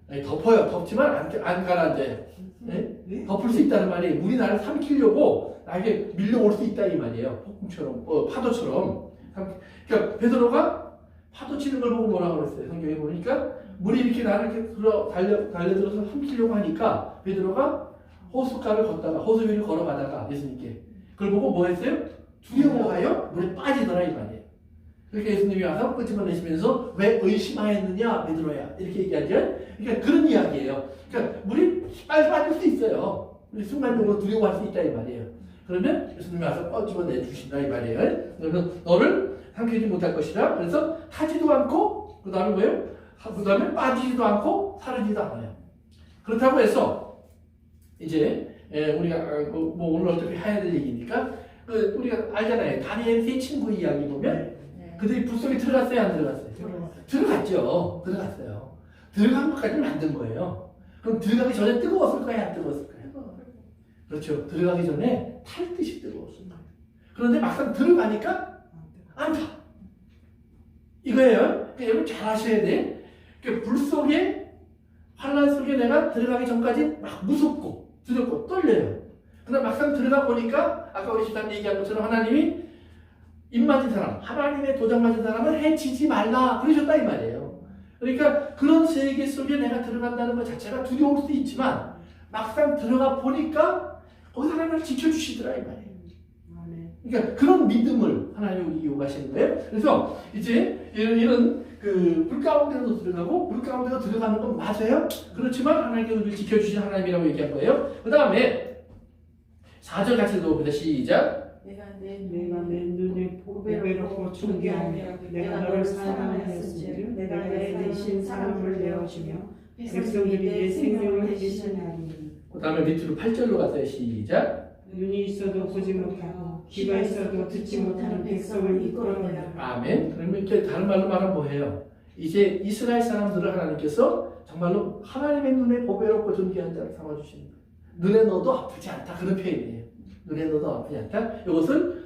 네, 덮어요. 덮지만 안 가라앉아요. 네? 덮을 수 있다는 말이 물이 나를 삼키려고 나에게 밀려올 수 있다 이 말이에요. 폭풍처럼, 파도처럼. 그러니까 베드로가 파도 치는 걸 보고 뭐라고 그랬어요? 성경에 보니까 물이 이렇게 나를 이렇게 달려들어서 삼키려고 하니까 베드로가 호숫가를 걷다가 호수 위를 걸어가다가 예수님께 그걸 보고 뭐 했어요? 두려워하여 물에 빠지더라 이 말이에요. 그렇게 예수님이 와서 끄집어내시면서 왜 의심하였느냐 베드로야 이렇게 얘기하죠. 그러니까 그런 이야기예요. 그러니까 물이 빨리 빠질 수 있어요. 우리 순간적으로 두려워할 수 있다 이 말이에요. 그러면 예수님이 와서 끄집어내 주신다 이 말이에요. 그래서 너를 삼키지 못할 것이라. 그래서 타지도 않고 그 다음에 뭐예요? 그 다음에 빠지지도 않고 사르지도 않아요. 그렇다고 해서 이제 우리가 뭐 오늘 어차피 해야 될 얘기니까 우리가 알잖아요. 다니엘 세 친구 이야기 보면 그들이 불 속에 들어갔어요? 안 들어갔어요? 들어갔죠. 들어갔어요. 들어간 것까지 만든 거예요. 그럼 들어가기 전에 뜨거웠을 거예요? 안 뜨거웠을 거예요? 그렇죠. 들어가기 전에 탈 듯이 뜨거웠을 거예요. 그런데 막상 들어가니까 안 타. 이거예요. 그러니까 여러분 잘 아셔야 돼. 그러니까 불 속에 환란 속에 내가 들어가기 전까지 막 무섭고 두렵고 떨려요. 그러나 막상 들어가 보니까 아까 우리 집사님 얘기한 것처럼 하나님이 입 맞은 사람, 하나님의 도장 맞은 사람은 해치지 말라 그러셨다 이 말이에요. 그러니까 그런 세계 속에 내가 들어간다는 것 자체가 두려울 수 있지만 막상 들어가 보니까 거기서 하나님을 지켜주시더라 이 말이에요. 그러니까 그런 믿음을 하나님이 우리 요구하시는 거예요. 그래서 이제 이런 그 불 가운데도 들어가고 불 가운데도 들어가는 건 맞아요. 그렇지만 하나님께서 우리를 지켜주신 하나님이라고 얘기한 거예요. 그 다음에 4절 같이 읽어봅니다. 시작. 내가 내 눈에 보배롭고 존귀하며 내가 너를 사랑하였으니 내가 내 대신 사람을 내어주며 백성들이 내 생명을 대신하리니. 그 다음에 밑으로 8절로 갔어요. 시작. 눈이 있어도 보지 못하고 귀가 있어도 듣지 못하는 백성을 이끌어내라. 아멘. 그러면 이렇게 다른 말로 말하면 뭐예요? 이제 이스라엘 사람들을 하나님께서 정말로 하나님의 눈에 보배롭고 존귀한 자를 삼아주시는 거예요. 눈에 넣어도 아프지 않다. 그런 표현이에요. 눈에 넣어도 아프지 않다. 이것을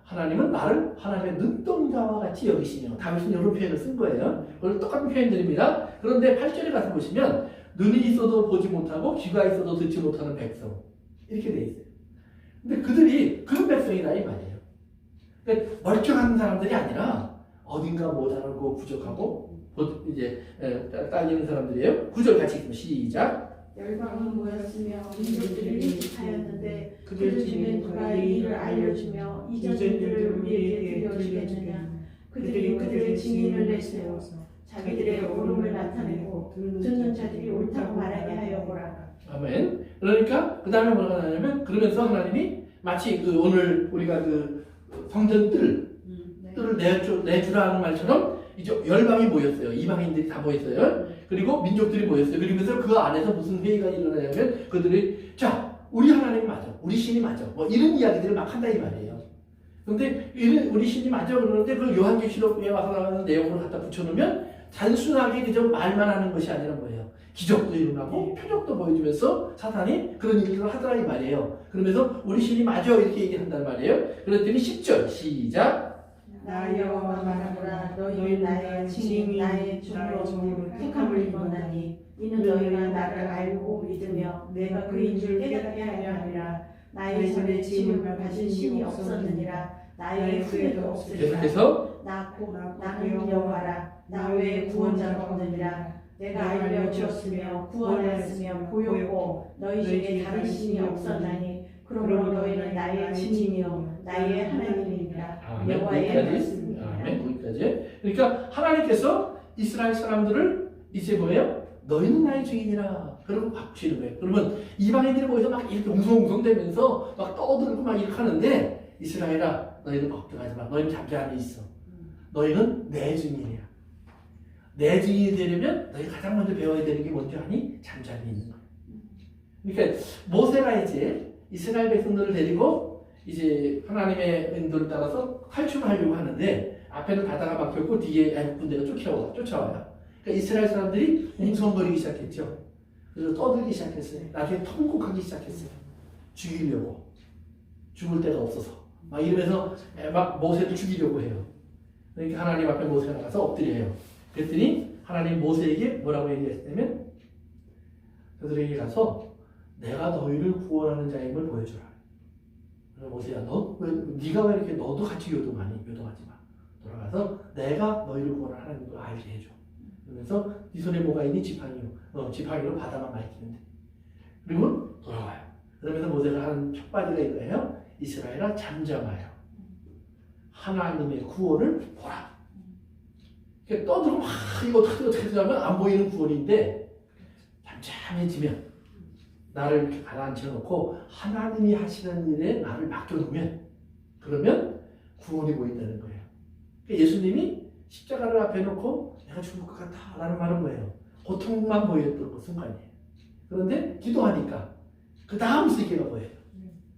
하나님은 나를 하나님의 눈동자와 같이 여기시며, 다윗은 이런 표현을 쓴 거예요. 그걸 똑같은 표현들입니다. 그런데 8절에 가서 보시면 눈이 있어도 보지 못하고 귀가 있어도 듣지 못하는 백성, 이렇게 돼 있어요. 근데 그들이 그런 백성이다 이 말이에요. 그러니까 멀쩡한 사람들이 아니라 어딘가 모자라고 부족하고 이제 딸리는 사람들이에요. 9절 같이 읽으면 시작. 열방이 모였으며 민족들이 하였는데 그들 중에 누가 이 일을 알려주며 이전 일들을 우리에게 들려주겠느냐. 그들이 그들의 증인을 내세워서 자기들의 옳음을 나타내고 듣는 자들이 옳다고 말하게 하여 보라. 아멘. 그러니까 그 다음에 뭐가 나냐면, 그러면서 하나님이 마치 오늘 우리가 성전 뜰을 내주라는 말처럼 이제 열방이 모였어요. 이방인들이 다 모였어요. 그리고 민족들이 모였어요. 그러면서 그 안에서 무슨 회의가 일어나냐면, 그들이 자, 우리 하나님 맞아, 우리 신이 맞아, 뭐 이런 이야기들을 막 한다 이 말이에요. 근데 우리 신이 맞아 그러는데 그 요한계시록에 와서 나오는 내용을 갖다 붙여놓으면 단순하게 그저 말만 하는 것이 아니라 뭐예요? 기적도 일어나고 표적도 보여주면서 사탄이 그런 일들을 하더라 이 말이에요. 그러면서 우리 신이 맞아 이렇게 얘기한단 말이에요. 그랬더니 10절 시작. 나 여호와가 말하노라. 너희는 나의 증인 나의 종으로 택함을 입었나니 이는 너희가 나를 알고 믿으며 내가 그인 줄 깨닫게 하려 함이라. 나의 전에 짐을 가진 신이 없었느니라. 나의 후에도 없으리라. 계속해서 나는 여호와라. 나 외에 구원자가 없느니라. 내가 알려주었으며 구원하였으며 보였고 너희 중에 다른 신이 없었나니 그러므로 너희는 나의 증인이요 나의 하나님이니라. 여호와의 말씀입니다. 아멘. 거기까지. 그러니까 하나님께서 이스라엘 사람들을 이제 뭐예요? 너희는 나의 증인이라. 그러고 바꾸시는 거예요. 그러면 이방인들이 모여서 막 이렇게 웅성웅성대면서 막 떠들고 막 이렇게 하는데, 이스라엘아 너희는 걱정하지 마. 너희는 잠시 안에 있어. 너희는 내 증인이야. 내 증인이 되려면 너희 가장 먼저 배워야 되는 게 뭔지 아니? 잠잠히 있는 거예요. 그러니까 모세가 이제 이스라엘 백성들을 데리고 이제 하나님의 인도를 따라서 탈출하려고 하는데, 앞에는 바다가 막혔고 뒤에 애국 군대가 쫓아와요. 그러니까 이스라엘 사람들이 웅성거리기 시작했죠. 그래서 떠들기 시작했어요. 나중에 통곡하기 시작했어요. 죽이려고. 죽을 데가 없어서. 막 이러면서 막 모세도 죽이려고 해요. 그러니까 하나님 앞에 모세가 나가서 엎드려요. 그랬더니 하나님 모세에게 뭐라고 얘기했냐면, 그들에게 가서 내가 너희를 구원하는 자임을 보여주라. 모세야, 네가 왜 이렇게 너도 같이 요동하니? 요동하지 마. 돌아가서 내가 너희를 구원하는 하나님인 걸 알게 해줘. 그러면서 네 손에 뭐가 있니? 지팡이로 바다만 말리면 돼. 그리고 돌아와요. 그러면서 모세가 하는 첫 마디가 이거예요. 이스라엘아 잠잠하여 하나님의 구원을 보라. 그러니까 떠들고 막 이거 어떻게 하면 안 보이는 구원인데, 잠잠해지면 나를 이렇게 가라앉혀놓고 하나님이 하시는 일에 나를 맡겨놓으면, 그러면 구원이 보인다는 거예요. 그러니까 예수님이 십자가를 앞에 놓고 내가 죽을 것 같아 라는 말은 뭐예요? 고통만 보였던 그 순간이에요. 그런데 기도하니까 그 다음 세계가 보여요.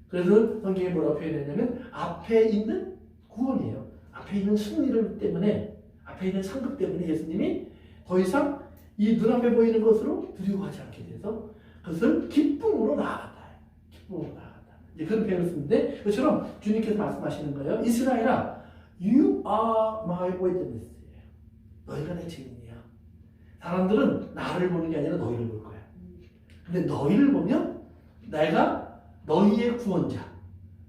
그래서 성경에 뭐라고 표현했냐면 앞에 있는 구원이에요. 앞에 있는 승리를 때문에, 앞에 있는 상급 때문에 예수님이 더 이상 이 눈앞에 보이는 것으로 두려워하지 않게 돼서 그것을 기쁨으로 나아갔다. 기쁨으로 나아갔다. 이제 그런 표현을 쓰는데, 그처럼 주님께서 말씀하시는 거예요. 이스라엘아, you are my witness. 너희가 내 증인이야. 사람들은 나를 보는 게 아니라 너희를 볼 거야. 근데 너희를 보면 내가 너희의 구원자,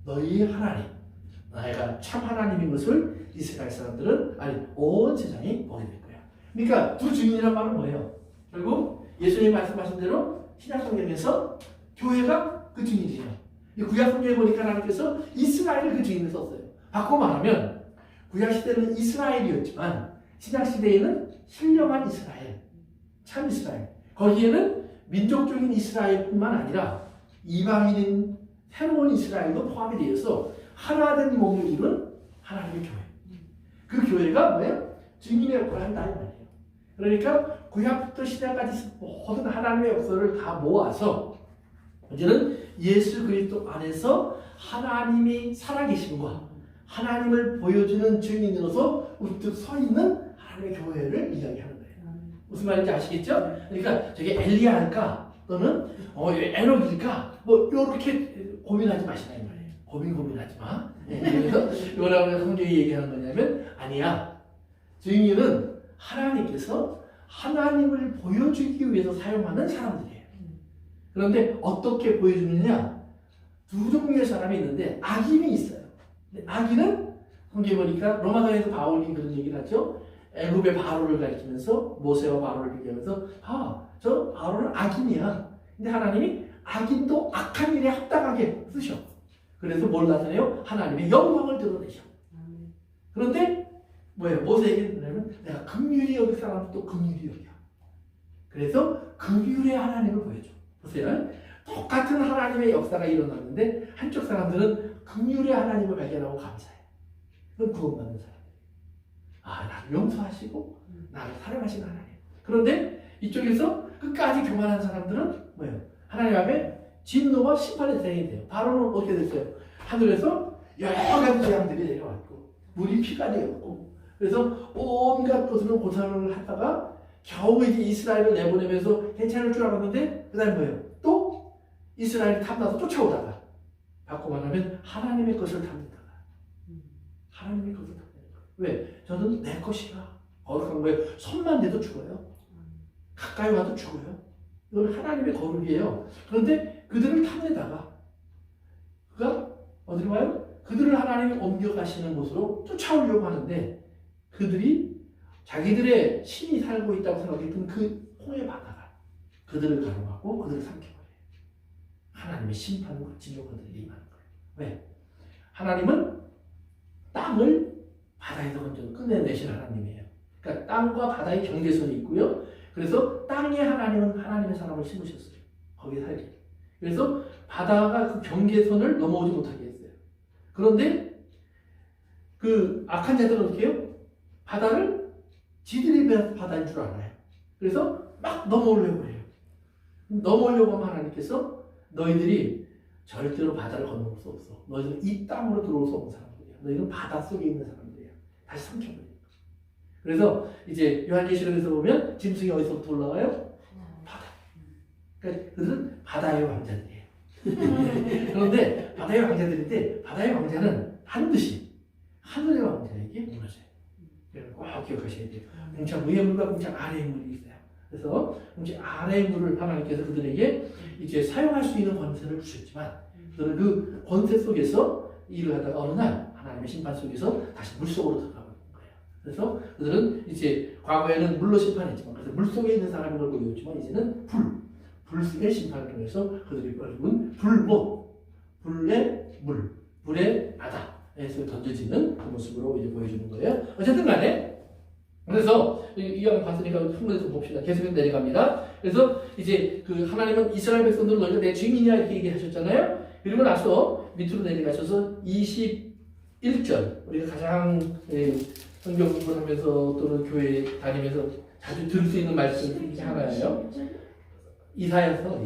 너희의 하나님, 내가 참 하나님인 것을 이스라엘 사람들은, 아니 온 세상이 보게 될 거야. 그러니까 두 증인이란 말은 뭐예요? 결국 예수님이 말씀하신 대로 신약성경에서 교회가 그 증인이에요. 구약성경에 보니까 하나님께서 이스라엘을 그 증인을 썼어요. 바꿔 말하면 구약시대는 이스라엘이었지만 신약시대에는 신령한 이스라엘, 참 이스라엘, 거기에는 민족적인 이스라엘뿐만 아니라 이방인인 새로운 이스라엘도 포함이 되어서 하나된 몸을 이룬 하나님의 교회. 그 교회가 뭐예요? 증인의 역할을 한다 이 말이에요. 그러니까 구약부터 신약까지 모든 하나님의 역사를 다 모아서 문제는 예수 그리스도 안에서 하나님이 살아계심과 하나님을 보여주는 증인으로서 우뚝 서 있는 하나님의 교회를 이야기하는 거예요. 무슨 말인지 아시겠죠? 그러니까 저게 엘리야일까 또는 에녹일까 뭐 이렇게 고민하지 마시라 이 말이에요. 고민하지 마. 그래서 이거라고 성경이 얘기하는 거냐면 아니야. 증인은 하나님께서 하나님을 보여주기 위해서 사용하는 사람들이에요. 그런데 어떻게 보여주느냐? 두 종류의 사람이 있는데 악인이 있어요. 악인은 성경에 보니까 로마서에서 바울이 그런 얘기를 하죠. 애굽의 바로를 가리키면서 모세와 바로를 비교하면서 저 바로는 악인이야. 근데 하나님이 악인도 악한 일에 합당하게 쓰셔. 그래서 뭘 나타내요? 하나님의 영광을 드러내셔. 그런데 뭐예요? 모세에게 뭐냐면 내가 긍휼히 여길 사람은 또 긍휼히 여겨. 그래서 긍휼의 하나님을 보여줘. 보세요. 똑같은 하나님의 역사가 일어났는데 한쪽 사람들은 긍휼의 하나님을 발견하고 감사해. 그건 구원받는 사람들. 나를 용서하시고 나를 사랑하시는 하나님. 그런데 이쪽에서 끝까지 교만한 사람들은 뭐예요? 하나님 앞에 진노와 심판의 대상이 돼요. 바로는 어떻게 됐어요? 하늘에서 여러 가지 재앙들이 내려왔고 물이 피가 되었고 그래서 온갖 것으로 고생을 하다가 겨우 이제 이스라엘을 내보내면서 괜찮을 줄 알았는데 그 다음에 뭐예요? 또 이스라엘이 탐나서 쫓아오다가 받고 말하면 하나님의 것을 탐내다가 하나님의 것을 탐내는 거예요. 왜? 저는 내 것이라 거룩한 거예요. 손만 대도 죽어요. 가까이 와도 죽어요. 이건 하나님의 거룩이에요. 그런데 그들을 탐내다가 그가 어디로 가요? 그들을 하나님이 옮겨가시는 곳으로 쫓아오려고 하는데 그들이 자기들의 신이 살고 있다고 생각했던 그 홍해 바다가 그들을 가로막고 그들을 삼켜버려요. 하나님의 심판과 진노가 그들에게 임하는 거예요. 왜? 하나님은 땅을 바다에서 먼저 꺼내내신 하나님이에요. 그러니까 땅과 바다의 경계선이 있고요. 그래서 땅에 하나님은 하나님의 사람을 심으셨어요. 거기에 살게. 그래서 바다가 그 경계선을 넘어오지 못하게 했어요. 그런데 그 악한 자들은 어떻게 해요? 바다를 지들이 바다인 줄 알아요. 그래서 막 넘어오려고 해요. 넘어오려고 하면 하나님께서 너희들이 절대로 바다를 건너올 수 없어. 너희들은 이 땅으로 들어올 수 없는 사람들이야. 너희는 바다 속에 있는 사람들이야. 다시 삼켜버려요. 그래서 이제 요한계시록에서 보면 짐승이 어디서부터 올라와요? 바다. 그러니까 그들은 바다의 왕자들이에요. 그런데 바다의 왕자들인데 바다의 왕자는 반드시 하늘의 왕자에게 무너져요. 꼭 기억하셔야 돼요. 공창 위의 물과 공창 아래의 물이 있어요. 그래서 공창 아래의 물을 하나님께서 그들에게 이제 사용할 수 있는 권세를 주셨지만 그들은 그 권세 속에서 일을 하다가 어느 날 하나님의 심판 속에서 다시 물 속으로 들어가는 거예요. 그래서 그들은 이제 과거에는 물로 심판했지만 그래서 물 속에 있는 사람인 걸 보였지만 이제는 불 속의 심판을 통해서 그들이 벌은 불의 물, 불의 바다에서 던져지는 그 모습으로 이제 보여주는 거예요. 어쨌든 간에 그래서 이왕 봤으니까 한번더 봅시다. 계속해서 내려갑니다. 그래서 이제 그 하나님은 이스라엘 백성들을 너희가 내 증인이야 이렇게 얘기하셨잖아요. 그리고 나서 밑으로 내려가셔서 21절 우리가 가장 성경 공부를 하면서 또는 교회 다니면서 자주 들을 수 있는 말씀 중에 하나예요. 이사야서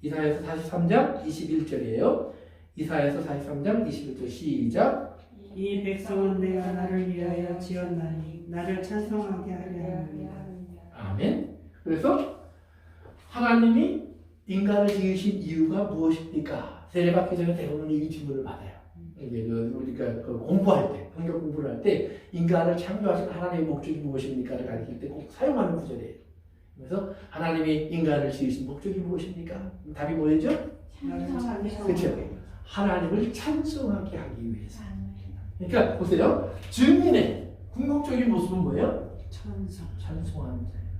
43장 21절이에요. 이사야서 43장 21절 시작. 이 백성은 내가 나를 위하여 지었나니 나를 찬송하게 하려 합니다. 아멘. 그래서 하나님이 인간을 지으신 이유가 무엇입니까? 세례받기 전에 대부분 이 질문을 받아요. 이게 우리가 공부할 때, 성경 공부를 할 때 인간을 창조하신 하나님의 목적이 무엇입니까를 가르칠 때 꼭 사용하는 구절이에요. 그래서 하나님이 인간을 지으신 목적이 무엇입니까? 답이 뭐였죠? 그렇죠. 하나님을 찬송하게 하기 위해서. 그러니까 보세요. 증인의 궁극적인 모습은 뭐예요? 찬송하는 자예요.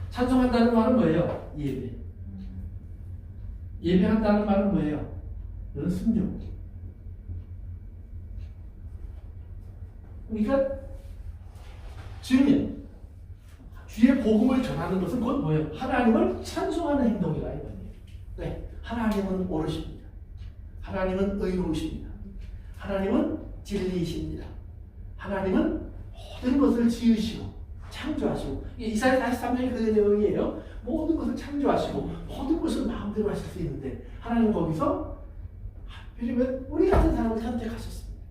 찬송한다는 말은 뭐예요? 예배한다는 말은 뭐예요? 이건 순종. 그러니까 증인, 주의 복음을 전하는 것은 그건 뭐예요? 하나님을 찬송하는 행동이라 이거예요. 네, 하나님은 옳으십니다. 하나님은 의로우십니다. 하나님은 진리이십니다. 하나님은 모든 것을 지으시고 창조하시고 이사야 43장이 그 내용이에요. 모든 것을 창조하시고 모든 것을 마음 하실 수 있는데 하나님 거기서 하필이면 우리 같은 사람을 선택하셨습니다.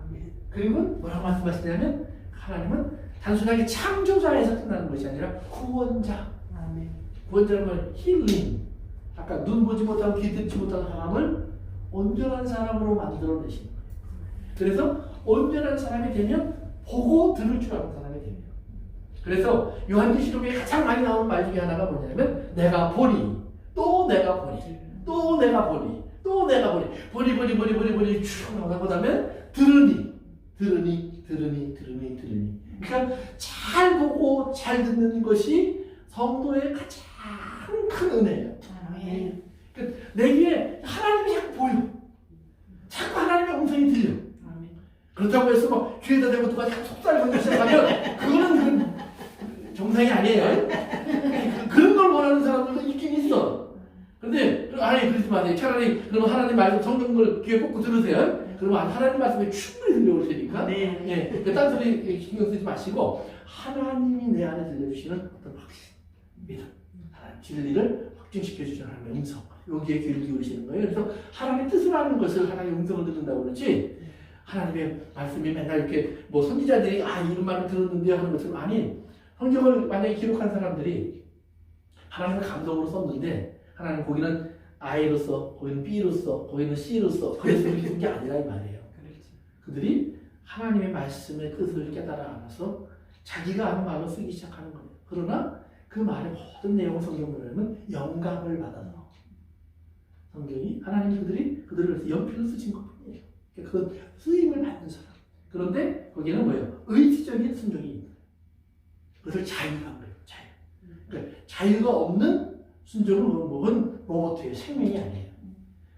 아멘. 그리고 뭐라고 말씀하시냐면 하나님은 단순하게 창조자에서 끝나는 것이 아니라 구원자. 아멘. 구원자는 걸 힐링. 아까 눈 보지 못하고 귀 듣지 못하는 사람을 온전한 사람으로 만들어내시는 거예요. 그래서 온전한 사람이 되면 보고 들을 줄 아는 사람이 됩니다. 그래서 요한계시록에 가장 많이 나오는 말 중에 하나가 뭐냐면 내가 보니 또 내가 보니 또 내가 보니 또 내가 보니 쭉 나오다 보다면 들으니. 그러니까 잘 보고 잘 듣는 것이 성도의 가장 큰 은혜예요. 아멘. 그러니까 내게 하나님이 자꾸 보여. 자꾸 하나님의 음성이 들려. 아멘. 그렇다고 해서 막 귀에다 대고 누가 자꾸 속살 건들 시작하면 그거는 정상이 아니에요. 그런 걸 원하는 사람들도 있긴 있어. 근데 아니 그러지 마세요. 차라리 그러면 하나님 말씀 성경을 귀에 꽂고 들으세요. 그러면 하나님 말씀에 충분히 들려올 테니까. 네. 예, 그 딴소리 신경 쓰지 마시고 하나님이 내 안에 들려주시는 어떤 확신, 믿음, 하나님 진리를 확증시켜 주시는 하나님의 음성. 여기에 귀를 기울이시는 거예요. 그래서 하나님의 뜻을 아는 것을 하나님의 음성을 듣는다고 그러지. 하나님의 말씀이 맨날 이렇게 뭐 선지자들이 이런 말을 들었는데 하는 것처럼 아니. 성경을 만약에 기록한 사람들이 하나님의 감동으로 썼는데 하나님 거기는 I로서, 거기는 B로서, 거기는 C로서 그래서 이렇게 쓴 게 아니라 이 말이에요. 그들이 하나님의 말씀의 뜻을 깨달아 알아서 자기가 아는 말로 쓰기 시작하는 거예요. 그러나 그 말의 모든 내용을 성경으로 보면 영감을 받아서 성경이 하나님이 그들을 위해서 연필로 쓰신 것뿐이에요. 그건 쓰임을 받는 사람. 그런데 거기는 뭐예요? 의지적인 순종이 있는 거예요. 그것을 자유한 거예요. 자유. 그러니까 자유가 없는 순종은 뭐건 로봇이에요. 생명이 아니에요.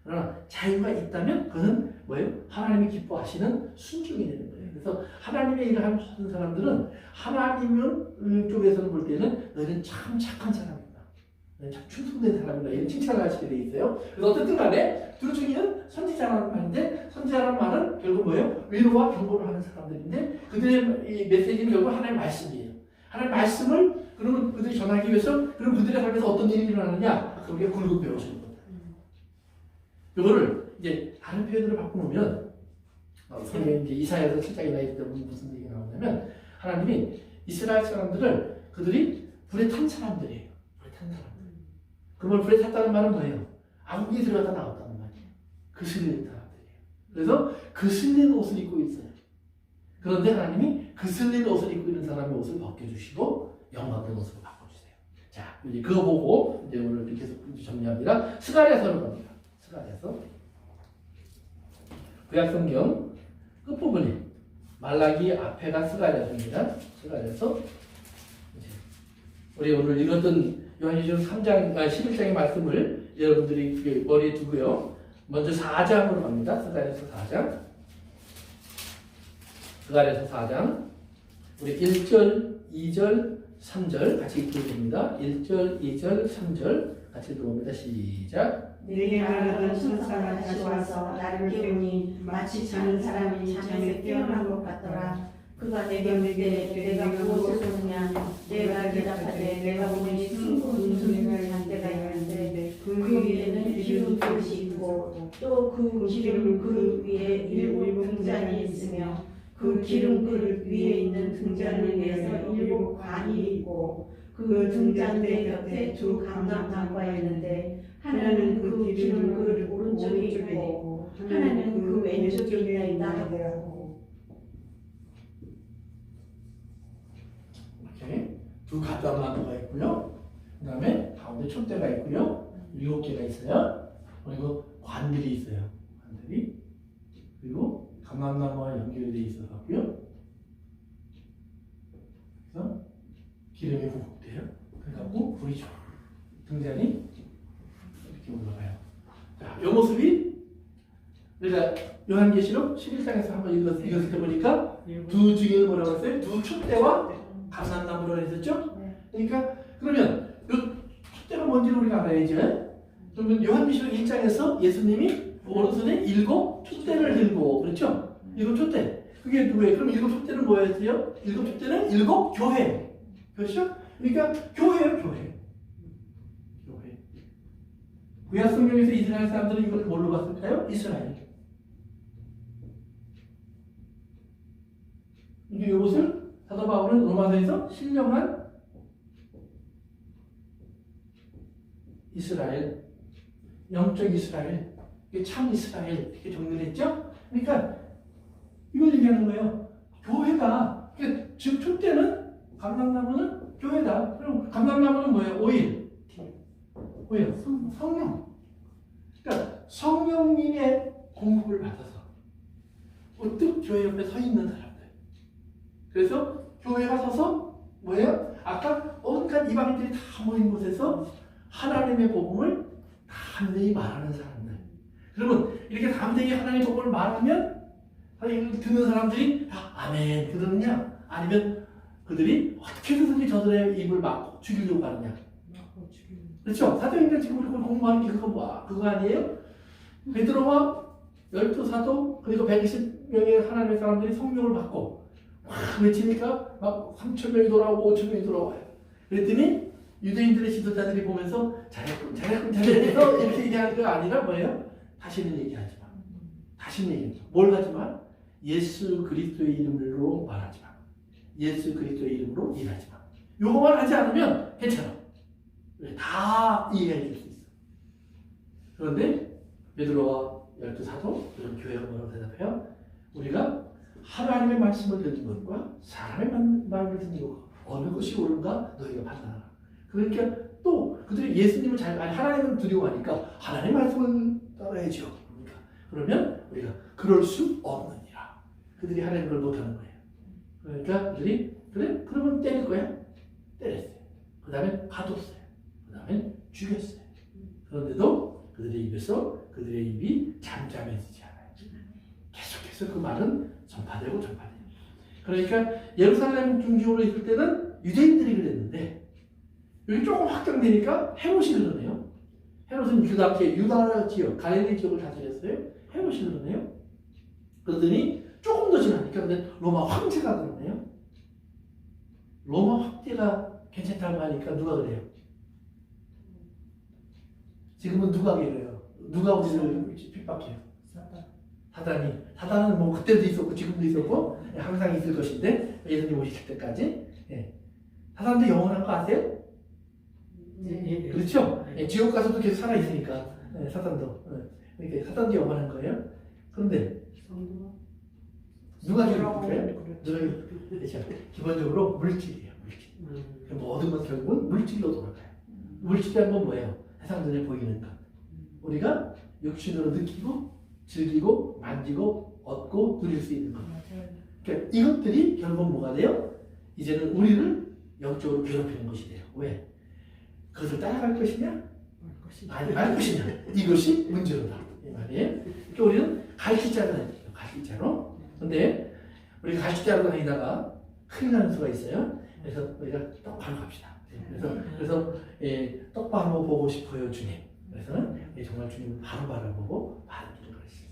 그러나 자유가 있다면 그것은 뭐예요? 하나님이 기뻐하시는 순종이 되는 거예요. 그래서 하나님의 일을 하는 모든 사람들은 하나님 쪽에서는 볼 때는 너희는 참 착한 사람이다. 너희는 참 충성된 사람이다. 이런 칭찬을 하시게 돼 있어요. 그래서 어쨌든 간에 둘 중에는 선지자라는 말인데 선지자라는 말은 결국 뭐예요? 위로와 경고를 하는 사람들인데 그들의 이 메시지는 결국 하나님의 말씀이에요. 하나님의 말씀을 그러면 그들이 전하기 위해서 그럼 그들의 삶에서 어떤 일이 일어나느냐? 그게 굵은 배우시는 겁니다. 이거를 이제 다른 표현으로 바꿔놓으면 성경 이제 이사야서 7장이나 이럴 때 무슨 얘기가 나오냐면 하나님이 이스라엘 사람들을 그들이 불에 탄 사람들이에요. 불에 탄 사람들. 그러면 불에 탔다는 말은 뭐예요? 암흑에 들어갔다 나왔다는 말이에요. 그슬린 사람들이에요. 그래서 그슬린 옷을 입고 있어요. 그런데 하나님이 그슬린 옷을 입고 있는 사람의 옷을 벗겨주시고 영광된 옷으로 바꿔주세요. 자, 이제 그거 보고 이제 오늘 이렇게 해서 정리합니다. 스가랴서로 갑니다. 스가랴서. 구약성경 끝부분이 말라기 앞에가 스가랴서입니다. 스가랴서. 우리 오늘 읽었던 요한계시록 3장, 11장의 말씀을 여러분들이 머리에 두고요. 먼저 4장으로 갑니다. 스가랴서 4장. 스가랴서 4장. 우리 1절, 2절, 3절 같이 읽게 됩니다. 1절, 2절, 3절 같이 들어옵니다. 시작. 내게 말하던 천사가 다시 와서 나를 깨우니 마치 자는 사람이 잠에서 깨어난 것 같더라. 그가 내게 묻되 내가 무엇을 보느냐. 내가 대답하되 내가 보니 숭고 눈송이를 한 때가 있는데 그 위에는 기름 그릇이 있고 또 그 기름 그릇 위에 7 등잔이 있으며 그 기름 그릇 위에 있는 등잔을 위해서 7 관이 있고 그 등잔대 곁에 2 감람나무가 있는데 하나는 그 기름 그릇 오른쪽에 있고 하나는 그 왼쪽에 있다 하더라고. 이렇게 2 감람나무가 있고요. 그 다음에 가운데 촛대가 있고요. 7개가 있어요. 그리고 관들이 있어요. 관들이. 그리고 감람나무와 연결되어 있어서고요. 그래서 기름이 부복돼요. 그래갖고 불이 쫙 등잔이 이렇게 올라가요. 자, 이 모습이 우리가 요한계시록 11장에서 한번 읽었을 때 보니까 2 중에 뭐라고 했어요? 2 촛대와 감람나무라고 했었죠? 그러니까 그러면 이 촛대가 뭔지를 우리가 알아야죠. 그러면 요한계시록 1장에서 예수님이 오른손에 7 촛대를 들고 그렇죠? 7 촛대. 그게 누구예요? 그럼 7 촛대는 뭐였어요? 7 촛대는 7 교회. 그렇죠? 그러니까 교회예요, 교회. 교회. 구약 성경에서 이스라엘 사람들은 이걸 뭘로 봤을까요? 이스라엘. 이것을 사도 바울은 로마서에서 신령한 이스라엘, 영적 이스라엘, 참 이스라엘 이렇게 정리를 했죠. 그러니까 이걸 얘기하는 거예요. 교회가 지금 촛대는 감람나무는 교회다. 그럼 감람나무는 뭐예요? 오일. 뭐예요? 성령. 그러니까 성령님의 공급을 받아서 우뚝 교회 옆에 서 있는 사람들. 그래서 교회가 서서 뭐예요? 아까 온갖 이방인들이 다 모인 곳에서 하나님의 복음을 담대히 말하는 사람들. 그러면 이렇게 담대히 하나님의 복음을 말하면 듣는 사람들이 다 아멘 그러느냐? 아니면 그들이 어떻게 해서든지 저들의 입을 막고 죽이려고 하느냐? 그렇죠? 사도행전 지금 우리 공부하는 게 그거 아니에요? 베드로와 12사도 그리고 120명의 하나님의 사람들이 성령을 받고 막 외치니까 막 3,000명이 돌아오고 5,000명이 돌아와요. 그랬더니 유대인들의 지도자들이 보면서 잘했군 이렇게 얘기하는 게 아니라 뭐예요? 다시는 얘기하지 마. 다시는 얘기하지 마. 뭘 하지 마? 예수 그리스도의 이름으로 말하지 마. 예수 그리스도의 이름으로 일하지 마. 요거만 하지 않으면 괜찮아. 다 이해해 줄 수 있어. 그런데 베드로와 12사도 그런 교회가 뭐라고 대답해요? 우리가 하나님의 말씀을 듣는 것과 사람의 말을 듣는 것 어느 것이 옳은가 너희가 판단하라. 그러니까 또 그들이 예수님을 하나님을 두려워하니까 하나님의 말씀을 따라야죠. 그러면 우리가 그럴 수 없느니라. 그들이 하나님 걸 못하는 거예요. 그러니까 그들이 그래? 그러면 때릴 거야? 때렸어요. 그 다음에 가뒀어요. 그 다음에 죽였어요. 그런데도 그들의 입에서 그들의 입이 잠잠해지지 않아요. 계속해서 그 말은 전파되고. 그러니까 예루살렘 중심으로 있을 때는 유대인들이 그랬는데 여기 조금 확장되니까 헤롯이 그러네요. 헤롯은 유다 지역, 갈릴리 지역을 다스렸어요. 헤롯이 그러네요. 그러더니 조금 더 지나니까 근데 로마 황제가 그러네요. 로마 황제가 괜찮다고 하니까 누가 그래요? 지금은 누가 그래요? 누가 우리를 핍박해요? 사단은 뭐 그때도 있었고 지금도 있었고 항상 있을 것인데 예수님 오실 때까지. 사단도 영원한 거 아세요? 그렇죠? 지옥 가서도 계속 살아 있으니까 사단도. 그러니까 사단도 영원한 거예요. 그런데 누가 결국해요? 그렇죠. 기본적으로 물질이에요. 물질. 모든 것 결국은 물질로 돌아가요. 물질이란 건 뭐예요? 세상 눈에 보이는 것. 우리가 육신으로 느끼고 즐기고 만지고 얻고 누릴 수 있는 것. 그러니까 이것들이 결국 뭐가 돼요? 이제는 우리를 영적으로 괴롭히는 것이 돼요. 왜? 그것을 따라갈 것이냐? 아니, 말 것이냐? 이것이 문제로다. 이 말이에요. 그러니까 우리는 갈기자로 다니죠. 갈기자로. 근데 우리가 갈기자로 다니다가 큰일 나는 수가 있어요. 그래서 우리가 똑바로 갑시다. 그래서 똑바로 보고 싶어요, 주님. 그래서는 정말 주님을 바로 바라보고 바로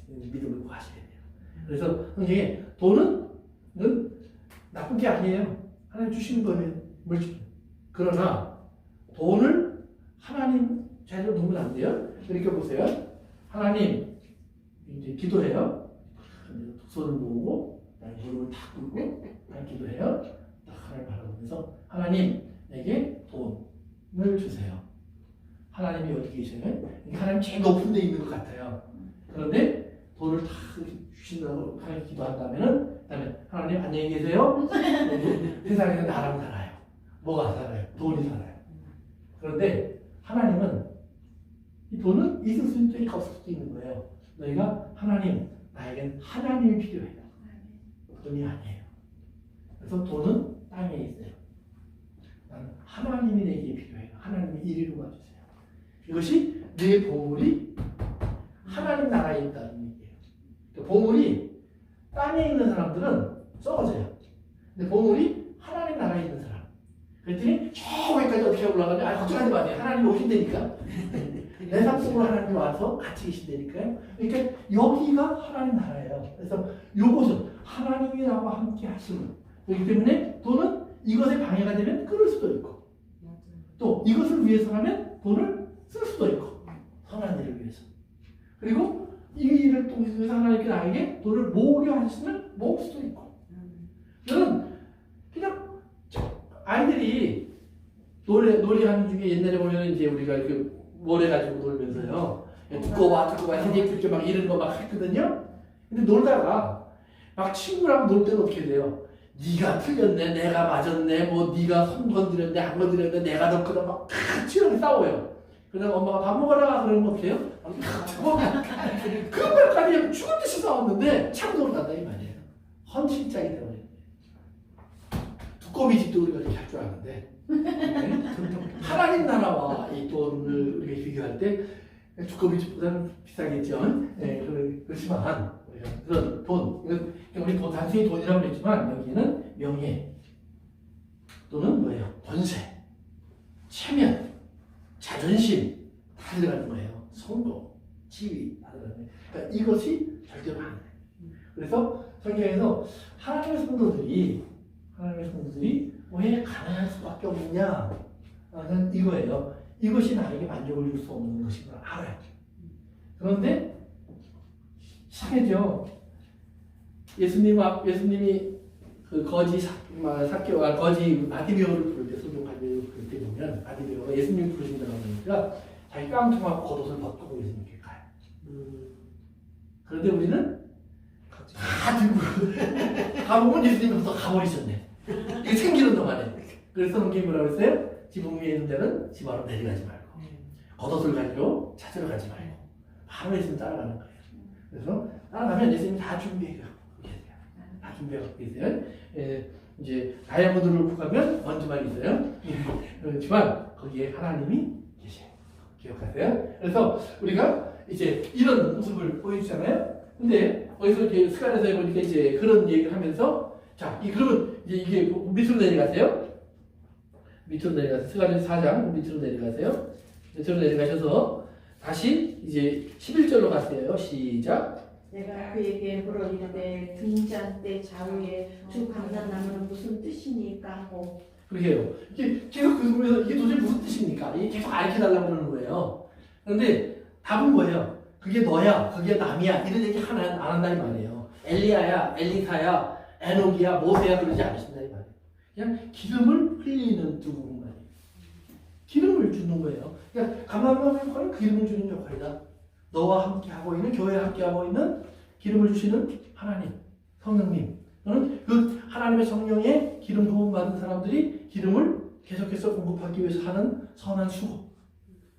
믿음을 구하셔야 돼요. 그래서 성경에 돈은 나쁜 게 아니에요. 하나님 주시는 거예요. 물질. 그러나 돈을 하나님 자리로 놓으면 안 돼요. 그러니까 보세요. 하나님 이제 기도해요. 손을 모으고 무릎을 탁 꿇고 기도해요. 딱 하나님 바라보면서 하나님 내게 돈을 주세요. 하나님이 어디 계셔요? 하나님 제일 높은 데 있는 것 같아요. 그런데 돈을 다 주신다고 하나님 기도한다면은 그다음에 하나님 안녕히 계세요. 세상에는 나랑 살아요. 뭐가 살아요? 돈이 살아요. 그런데 하나님은 이 돈은 있을 수도 있고 없을 수도 있는 거예요. 너희가 하나님, 나에겐 하나님이 필요해요. 돈이 아니에요. 그래서 돈은 땅에 있어요. 나는 하나님이 내게 필요해요. 하나님이 이리로 와주세요. 이것이 내 보물이 하나님 나라에 있다는 얘기예요. 보물이 땅에 있는 사람들은 썩어져요. 근데 보물이 하나님 나라에 있는 사람. 그랬더니 저 위까지 어떻게 올라가냐? 걱정하지 마세요. 하나님이 오신다니까. 내 삶 속으로 하나님이 와서 같이 계신다니까요. 그러니까 여기가 하나님 나라예요. 그래서 이곳은 하나님이 나와 함께 하시는. 그렇기 때문에 돈은 이것에 방해가 되면 끊을 수도 있고 또 이것을 위해서 하면 돈을 쓸 수도 있고 선한 그리고 이 일을 통해서 하나님께 나에게 너를 모으게 하시면 모을 수도 있고. 저는 그냥 아이들이 놀이하는 중에 옛날에 보면 이제 우리가 이렇게 모래 가지고 놀면서요. 두꺼워 헤딩 이렇게 막 이런 거 막 했거든요. 근데 놀다가 막 친구랑 놀 때는 어떻게 돼요? 네가 틀렸네, 내가 맞았네, 뭐 네가 손 건드렸네, 안 건드렸네, 내가 더 크다 막 같이 이렇게 싸워요. 그러다가 엄마가 밥 먹으라 그러면 어떻게 해요? 그 말까지 죽을 듯이 싸웠는데 참고로 간다 이 말이에요. 헌신짝이 되어버려요. 두꺼비 집도 우리가 이렇게 할 줄 아는데 하나님 나라와 이 돈을 우리가 비교할 때 두꺼비 집보다는 비싸겠죠. 네, 그렇지만 그런 돈, 우리 돈 단순히 돈이라고 했지만 여기는 명예 또는 뭐예요? 권세, 체면, 자존심 다 들어가는 거예요. 성공, 지위 다 들어가는 거예요. 그러니까 이것이 절대로 안 돼요. 그래서 성경에서 하나님의 성도들이 왜 가난할 수밖에 없느냐? 는 이거예요. 이것이 나에게 만족을 줄 수 없는 것인 걸 알아요. 그런데 이상하죠. 예수님이 그 거지 사케와 거지 바디메오를 부를 때 소종 바디메오를 부를 때 보면 바디메오가 예수님 부르신다고 하니까 자기 깡통하고 겉옷을 벗고 예수님께 가요. 그런데 우리는 다 들고 가보면 예수님이 벌써 가버리셨네. 이게 생기는 동안에. 그래서 성경이 뭐라고 했어요? 지붕 위에 있는 데는 집 안으로 내려가지 말고 겉옷을 가지고 찾으러 가지 말고 바로 예수님 따라가는 거예요. 그래서 따라가면 예수님이 다 준비해 갖고 계세요. 다 준비해 갖고 계세요. 이제 다이아몬드를 놓고 가면 먼지만 있어요. 그렇지만 거기에 하나님이 계세요. 기억하세요? 그래서 우리가 이제 이런 모습을 보여주잖아요. 근데 어디서 이렇게 스가랴서에 보니까 이제 그런 얘기를 하면서 자, 그러면 이제 이게 밑으로 내려가세요. 밑으로 내려가세요. 스가랴 4장 밑으로 내려가세요. 밑으로 내려가셔서 다시 이제 11절로 가세요. 시작. 내가 그에게 물어이르되 등잔 때 좌우에 두 감람나무는 무슨 뜻이니까 하고 그렇게 해요. 이게 계속 그러면서 이게 도대체 무슨 뜻입니까? 이게 계속 알려달라고 그러는 거예요. 그런데 답은 뭐예요? 그게 너야, 그게 남이야 이런 얘기 하나 안 한다는 말이에요. 엘리야야, 엘리사야, 에녹이야, 모세야 그러지 않으신다는 말이에요. 그냥 기름을 흘리는 두 분만이에요. 기름을 주는 거예요. 그러니까 감람나무의 역할은 기름을 주는 역할이다. 너와 함께 하고 있는 교회와 함께 하고 있는 기름을 주시는 하나님, 성령님. 너는 그 하나님의 성령의 기름 부음 받은 사람들이 기름을 계속해서 공급하기 위해서 하는 선한 수고.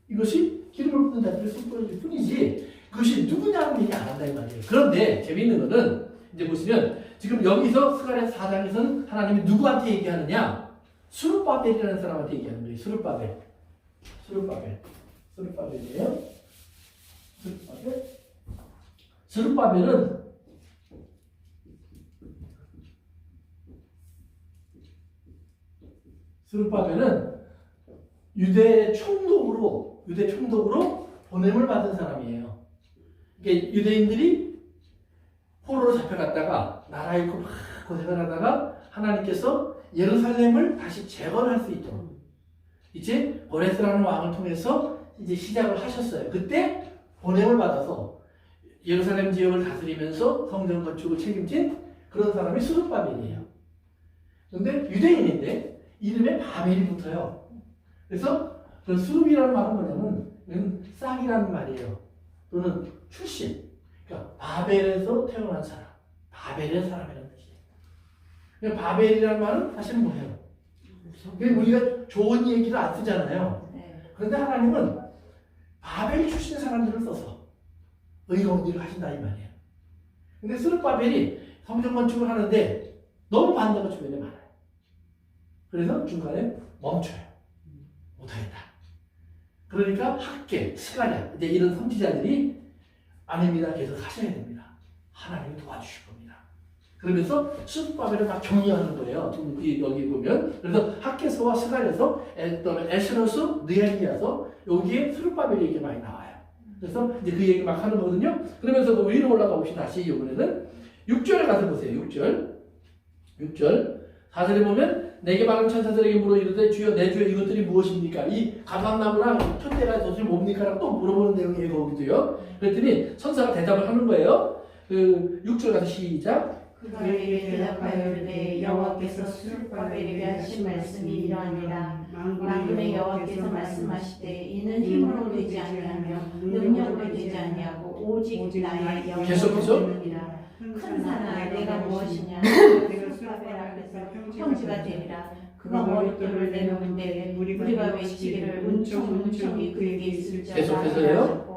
이것이 기름을 붓는 자들의 손버릇일 뿐이지 그것이 누구냐는 얘기 안 한다 이 말이에요. 그런데 재미있는 거는 이제 보시면 지금 여기서 스가랴 4장에서는 하나님이 누구한테 얘기하느냐? 스룹바벨이라는 사람한테 얘기하는 거예요. 스룹바벨이에요. 스룹바벨은 유대 총독으로 보냄을 받은 사람이에요. 그러니까 유대인들이 포로로 잡혀갔다가 나라 잃고 막 고생을 하다가 하나님께서 예루살렘을 다시 재건할 수 있도록 이제 고레스라는 왕을 통해서 이제 시작을 하셨어요. 그때 보냄을 받아서 예루살렘 지역을 다스리면서 성전 건축을 책임진 그런 사람이 스룹바벨이에요. 그런데 유대인인데 이름에 바벨이 붙어요. 그래서 그 스룹이라는 말은 뭐냐면 싹이라는 말이에요. 또는 출신. 그러니까 바벨에서 태어난 사람. 바벨의 사람이라는 뜻이에요. 그러니까 바벨이라는 말은 사실은 뭐예요? 우리가 좋은 얘기를 안 쓰잖아요. 그런데 하나님은 바벨 출신 사람들을 써서 의로운 일을 하신다 이 말이에요. 근데 스룹바벨이 성전 건축을 하는데 너무 반대가 주변에 많아요. 그래서 중간에 멈춰요. 못하겠다. 그러니까 학계, 스가랴 이제 이런 선지자들이 아닙니다. 계속 하셔야 됩니다. 하나님이 도와주실 겁니다. 그러면서 스룹바벨을 막 격려하는 거예요. 여기 보면 그래서 학계서와 스가랴서 또는 에스더서, 느헤미야서 여기에 스룹바벨 얘기 많이 나와요. 그래서 이제 그 얘기 막 하는 거거든요. 그러면서 그 위로 올라가 봅시다. 다시 이번에는 6절에 가서 보세요. 6절 4절에 보면 내게 많은 천사들에게 물어 이르되 주여 내 주여 이것들이 무엇입니까? 이 감람나무랑 촛대가 도대체 뭡니까? 라고 또 물어보는 내용이 거기도요. 그랬더니 천사가 대답을 하는 거예요. 그 6절 가서 시작. 그에게 대답하여 이르되 여호와께서 스룹바벨에게 하신 말씀이 이러하니라. 만군의 여호와께서 말씀하시되 이는 힘으로 되지 아니하며 능력으로 되지 아니하고 오직 나의 계속해서? 영으로니라. 큰 산아 내가 무엇이냐? 스룹바벨 앞에서 평지가 되리라. 그가 머릿돌을 내놓는데 우리가 외치기를 은총이 그에게 있을지어다. 계속해서요?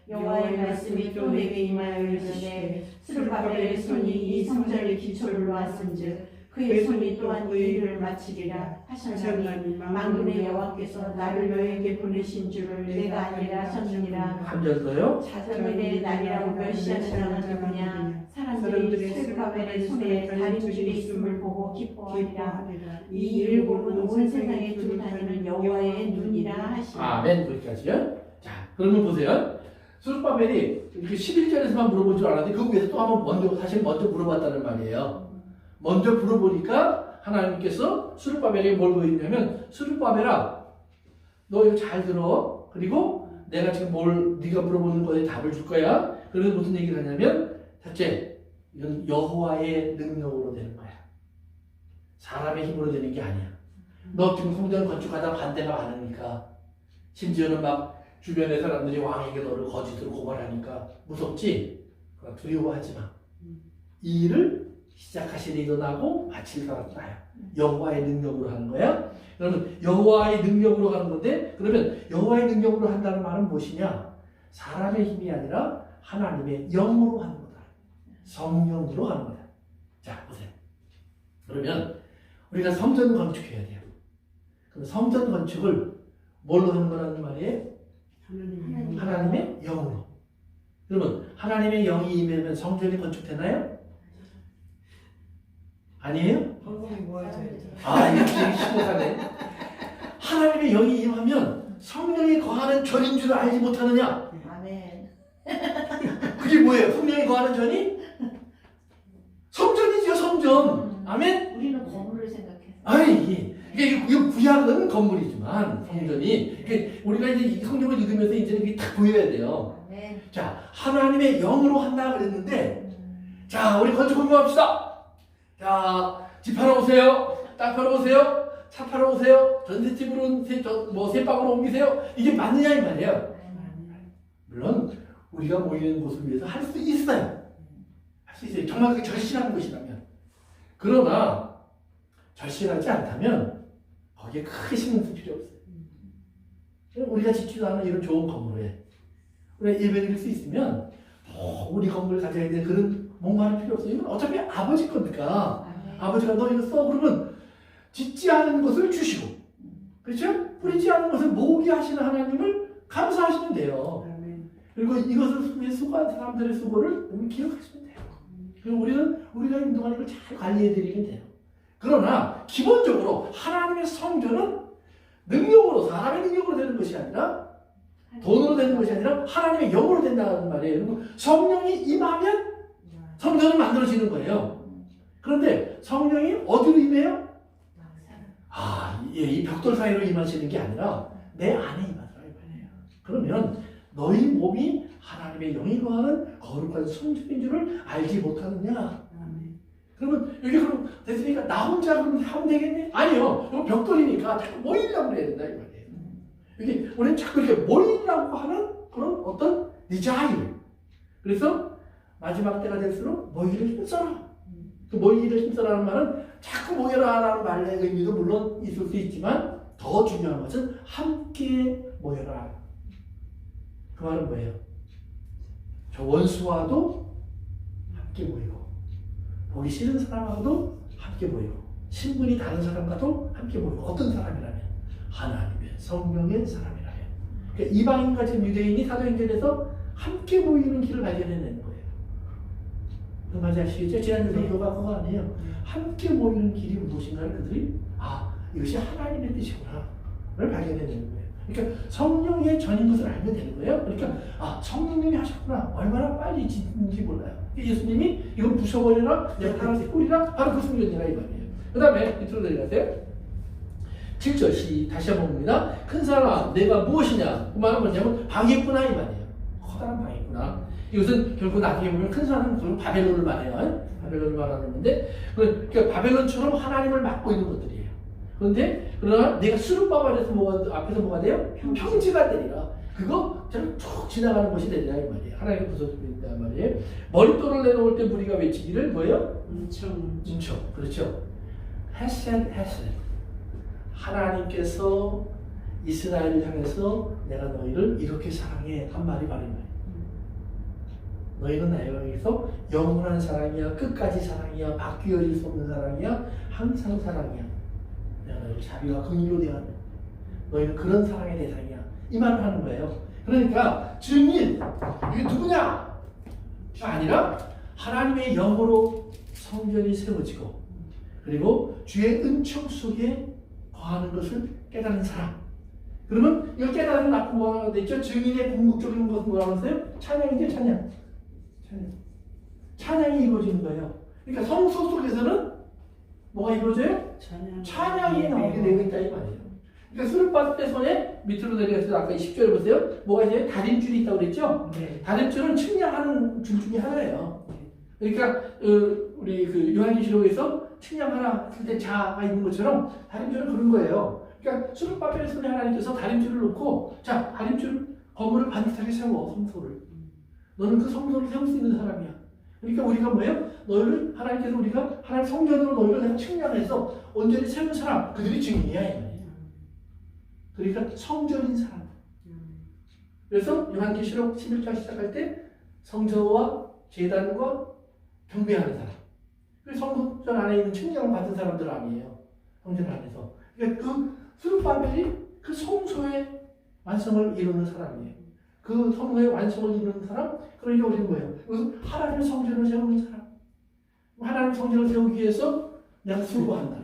여호와의 말씀이 또 내게 임하여 이르시되 스룹바벨의 손이 이 성전의 기초를 놓았은즉 그의 손이 또한 이 일을 마치리라 하셨나니 만군의 여호와께서 나를 너에게 보내신 줄을 내가 아니라 하셨느니라. 한 절 더요. 자손의 날이라고 멸시하는 자는 누구냐? 사람들이 스룹바벨의 손에 다림줄이 있음을 보고 기뻐하리라. 이 일곱은 온 세상에 두루 다니는 여호와의 눈이라 하시니. 아멘. 거기까지요. 자, 그러면 보세요. 스룹바벨이 이렇게 11절에서만 물어본 줄 알았는데 그 위에서 또 한번 사실 먼저 물어봤다는 말이에요. 먼저 물어보니까 하나님께서 스룹바벨에게 뭘 보여주냐면 스룹바벨아 너 이거 잘 들어. 그리고 내가 지금 네가 물어보는 거에 답을 줄 거야. 그래서 무슨 얘기를 하냐면 첫째, 이건 여호와의 능력으로 되는 거야. 사람의 힘으로 되는 게 아니야. 너 지금 성전 건축하다 반대가 많으니까 심지어는 막 주변의 사람들이 왕에게 너를 거짓으로 고발하니까 무섭지? 두려워하지 마. 이 일을 시작하신 이도 나고 마칠 사람도 나야. 여호와의 능력으로 하는 거야. 그러면 여호와의 능력으로 하는 건데 그러면 여호와의 능력으로 한다는 말은 무엇이냐? 사람의 힘이 아니라 하나님의 영으로 하는 거다. 성령으로 하는 거다. 자, 보세요. 그러면 우리가 성전 건축해야 돼요. 그럼 성전 건축을 뭘로 하는 거라는 말이에요? 하나님의 영으로. 그러면 하나님의 영이 임하면 성전이 건축되나요? 아니에요? 아, 이거 심각하네. 하나님의 영이 임하면 성령이 거하는 전인 줄 알지 못하느냐? 아멘. 그게 뭐예요? 성령이 거하는 전이? 성전이죠, 성전. 아멘? 우리는 건물을 생각해서. 아니, 이게 구약은 건물이지만 성전이 이게 우리가 이제 이 성경을 읽으면서 이제 이게 딱 보여야 돼요. 아멘. 자, 하나님의 영으로 한다 그랬는데, 자, 우리 건축 공부합시다. 자, 집 하러 오세요. 땅 팔러 오세요. 차 팔러 오세요. 전셋집으로 세방으로 옮기세요. 이게 맞느냐 이 말이에요. 물론 우리가 모이는 곳을 위해서 할 수 있어요. 할 수 있어요. 정말 그게 절실한 것이라면. 그러나 절실하지 않다면 거기에 크게 신경 쓸 필요 없어요. 우리가 짓지도 않은 이런 좋은 건물에 우리가 예배드릴 수 있으면 우리 건물 가져야 될 그런 목마를 필요 없어요. 이건 어차피 아버지 거니까. 아버지가 너 이거 써 그러면 짓지 않은 것을 주시고, 그렇죠? 뿌리지 않은 것을 모으게 하시는 하나님을 감사하시면 돼요. 그리고 이것을 위해 수고한 사람들의 수고를 기억하시면 돼요. 그리고 우리가 인도하는 이걸 잘 관리해 드리면 돼요. 그러나 기본적으로 하나님의 성전은 능력으로, 사람의 능력으로 되는 것이 아니라 돈으로 되는 것이 아니라 하나님의 영으로 된다는 말이에요. 성령이 임하면 성전은 만들어지는 거예요. 그런데 성령이 어디로 임해요? 이 벽돌 사이로 임하시는 게 아니라 내 안에 임하더라 이 말이에요. 그러면 너희 몸이 하나님의 영이 거하는 거룩한 성전인 줄을 알지 못하느냐? 그러면 여기 그럼 됐으니까 나 혼자 그럼 하면 되겠네? 아니요. 이거 벽돌이니까 자꾸 모이려고 해야 된다 이 말이에요. 여기 우리는 자꾸 이렇게 모이려고 하는 그런 어떤 desire. 그래서 마지막 때가 될수록 모이를 힘써라. 그 모이를 힘써라는 말은 자꾸 모여라라는 말의 의미도 물론 있을 수 있지만 더 중요한 것은 함께 모여라. 그 말은 뭐예요? 저 원수와도 함께 모이고 보기 싫은 사람하고도 함께 모이고 신분이 다른 사람과도 함께 모이고 어떤 사람이라면 하나님의 성령의 사람이라면 그러니까 이방인과 지금 유대인이 사도행전에서 함께 모이는 길을 발견해내는 거예요. 그 말인지 아시겠죠? 지난주 설교가 그거 아니에요. 함께 모이는 길이 무엇인가를 그들이 이것이 하나님의 뜻이구나 를 발견해내는 거예요. 그러니까 성령의 전인 것을 알면 되는 거예요. 그러니까 성령님이 하셨구나. 얼마나 빨리 짓는지 몰라요. 예수님이 이건 부숴버려라, 내가 파란색 뿌리라, 바로 그 성전이라 이 말이에요. 그 다음에 밑으로 내려가세요. 7절 다시 한번 봅니다. 큰 사람아 내가 무엇이냐? 그 말은 뭐냐면 방했구나 이 말이에요. 커다란 방했구나. 이것은 결국 나중에 보면 큰 사람은 결국 바벨론을 말해요. 바벨론을 말하는 건데 그러니까 바벨론처럼 하나님을 맡고 있는 것들이에요. 그런데 그러나 내가 스룹바벨에서 앞에서 뭐가 돼요? 평지가 되리라. 그거 저는 쭉 지나가는 것이 되리라 이 말이에요. 하나님의 구속이 있다 말이에요. 머릿돌을 내놓을 때 무리가 외치기를 뭐예요? 은총. 그렇죠. 헤셋. 하나님께서 이스라엘을 향해서 내가 너희를 이렇게 사랑해 한 말이 바로 이 말이에요. 너희는 나에게서 영원한 사랑이야, 끝까지 사랑이야, 바뀌어질 수 없는 사랑이야, 항상 사랑이야. 내가 너희를 자비와 긍휼로 대하는 너희는 그런 사랑의 대상이야. 이 말을 하는 거예요. 그러니까 증인 이게 누구냐? 아니라 하나님의 영으로 성전이 세워지고 그리고 주의 은총 속에 거하는 것을 깨달은 사람. 그러면 이걸 깨달으면 앞으로 뭐가 되죠? 증인의 궁극적인 것은 뭐라고 했어요? 찬양이죠, 찬양. 찬양이 이루어지는 거예요. 그러니까 성소 속에서는 뭐가 이루어져요? 찬양이 나오게 되어 있다 이 말이에요. 그러니까 수르바벨 손에 밑으로 내려가서 아까 10절에 보세요. 뭐가 있어요? 다림줄이 있다고 그랬죠? 네. 다림줄은 측량하는 줄 중에 하나예요. 그러니까 우리 그 요한계시록에서 측량하나 했을 때 자가 있는 것처럼 다림줄은 그런 거예요. 그러니까 수르바벨 손에 하나님께서 다림줄을 놓고 자 다림줄 건물을 반듯하게 세워 성소를. 너는 그 성소를 세울 수 있는 사람이야. 그러니까 우리가 뭐예요? 너희를 하나님께서 우리가 하나님 성전으로 너희를 내가 측량해서 온전히 세운 사람 그들이 증인이야 이 말이에요. 그러니까 성전인 사람. 그래서 요한계시록 11장 시작할 때 성전과 제단과 경배하는 사람. 그 성전 안에 있는 측량을 받은 사람들 아니에요. 성전 안에서. 그러니까 그 스룹바벨이 그 성소의 완성을 이루는 사람이에요. 그 성소의 완성을 이루는 사람, 그러니까 우리는 뭐예요? 그것은 하나님의 성전을 세우는 사람. 하나님의 성전을 세우기 위해서 내가 수고한다,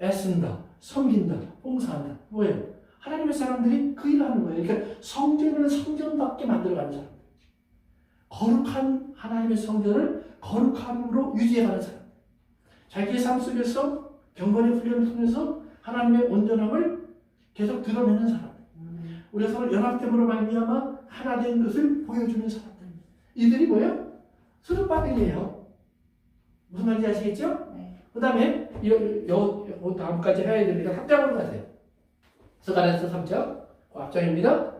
애쓴다, 섬긴다, 봉사한다. 뭐예요? 하나님의 사람들이 그 일을 하는 거예요. 그러니까 성전을 성전답게 만들어가는 사람. 거룩한 하나님의 성전을 거룩함으로 유지해가는 사람. 자기의 삶 속에서 경건의 훈련을 통해서 하나님의 온전함을 계속 드러내는 사람. 우리가 서로 연합됨으로 말미암아 하나 된 것을 보여주는 사람들. 이들이 뭐예요? 스룹바벨이에요. 무슨 말인지 아시겠죠? 네. 그 다음에 다음까지 해야 되니까 3장으로 가세요. 서간에서 3장 그 앞장입니다.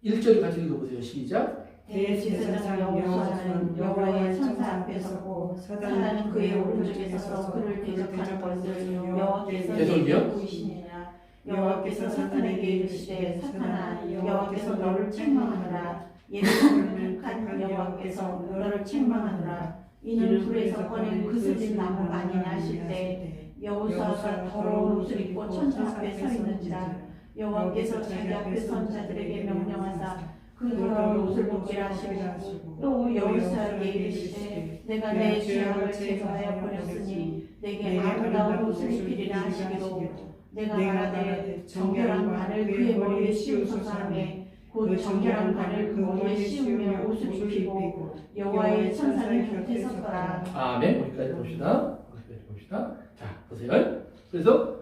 1절을 같이 읽어보세요. 시작. 대제사장 여호수아는 여호와의 천사 앞에 서고 사단은 그의 오른쪽에 서서 그를 대적하는 것을 여호와께서 내게 보이시니라. 여호와께서 사탄에게 이르시되 사탄아 여호와께서 너를 책망하노라. 예루살렘을 간 여호와께서 너를 책망하노라. 이는 불에서 꺼낸 그스린 나무가 아니냐 하실 때 여호수아가 더러운 옷을 입고 천사 앞에 서 있는 자 여호와께서 자기 앞에 선 자들에게 명령하사 그 더러운 옷을 벗게 하시고 또 여호수아에게 이르시되 내가 내 죄악을 제거하여 버렸으니 내게 아름다운 옷을 입히리라 하시기로 내가 말하되 정결한 관을 그의 머리에 씌우소서 하매 곧 정결한 관을 그 머리에 씌우며 옷을 입히고 여호와의 천사는 곁에 섰더라. 아멘. 거기까지 봅시다. 자 보세요. 그래서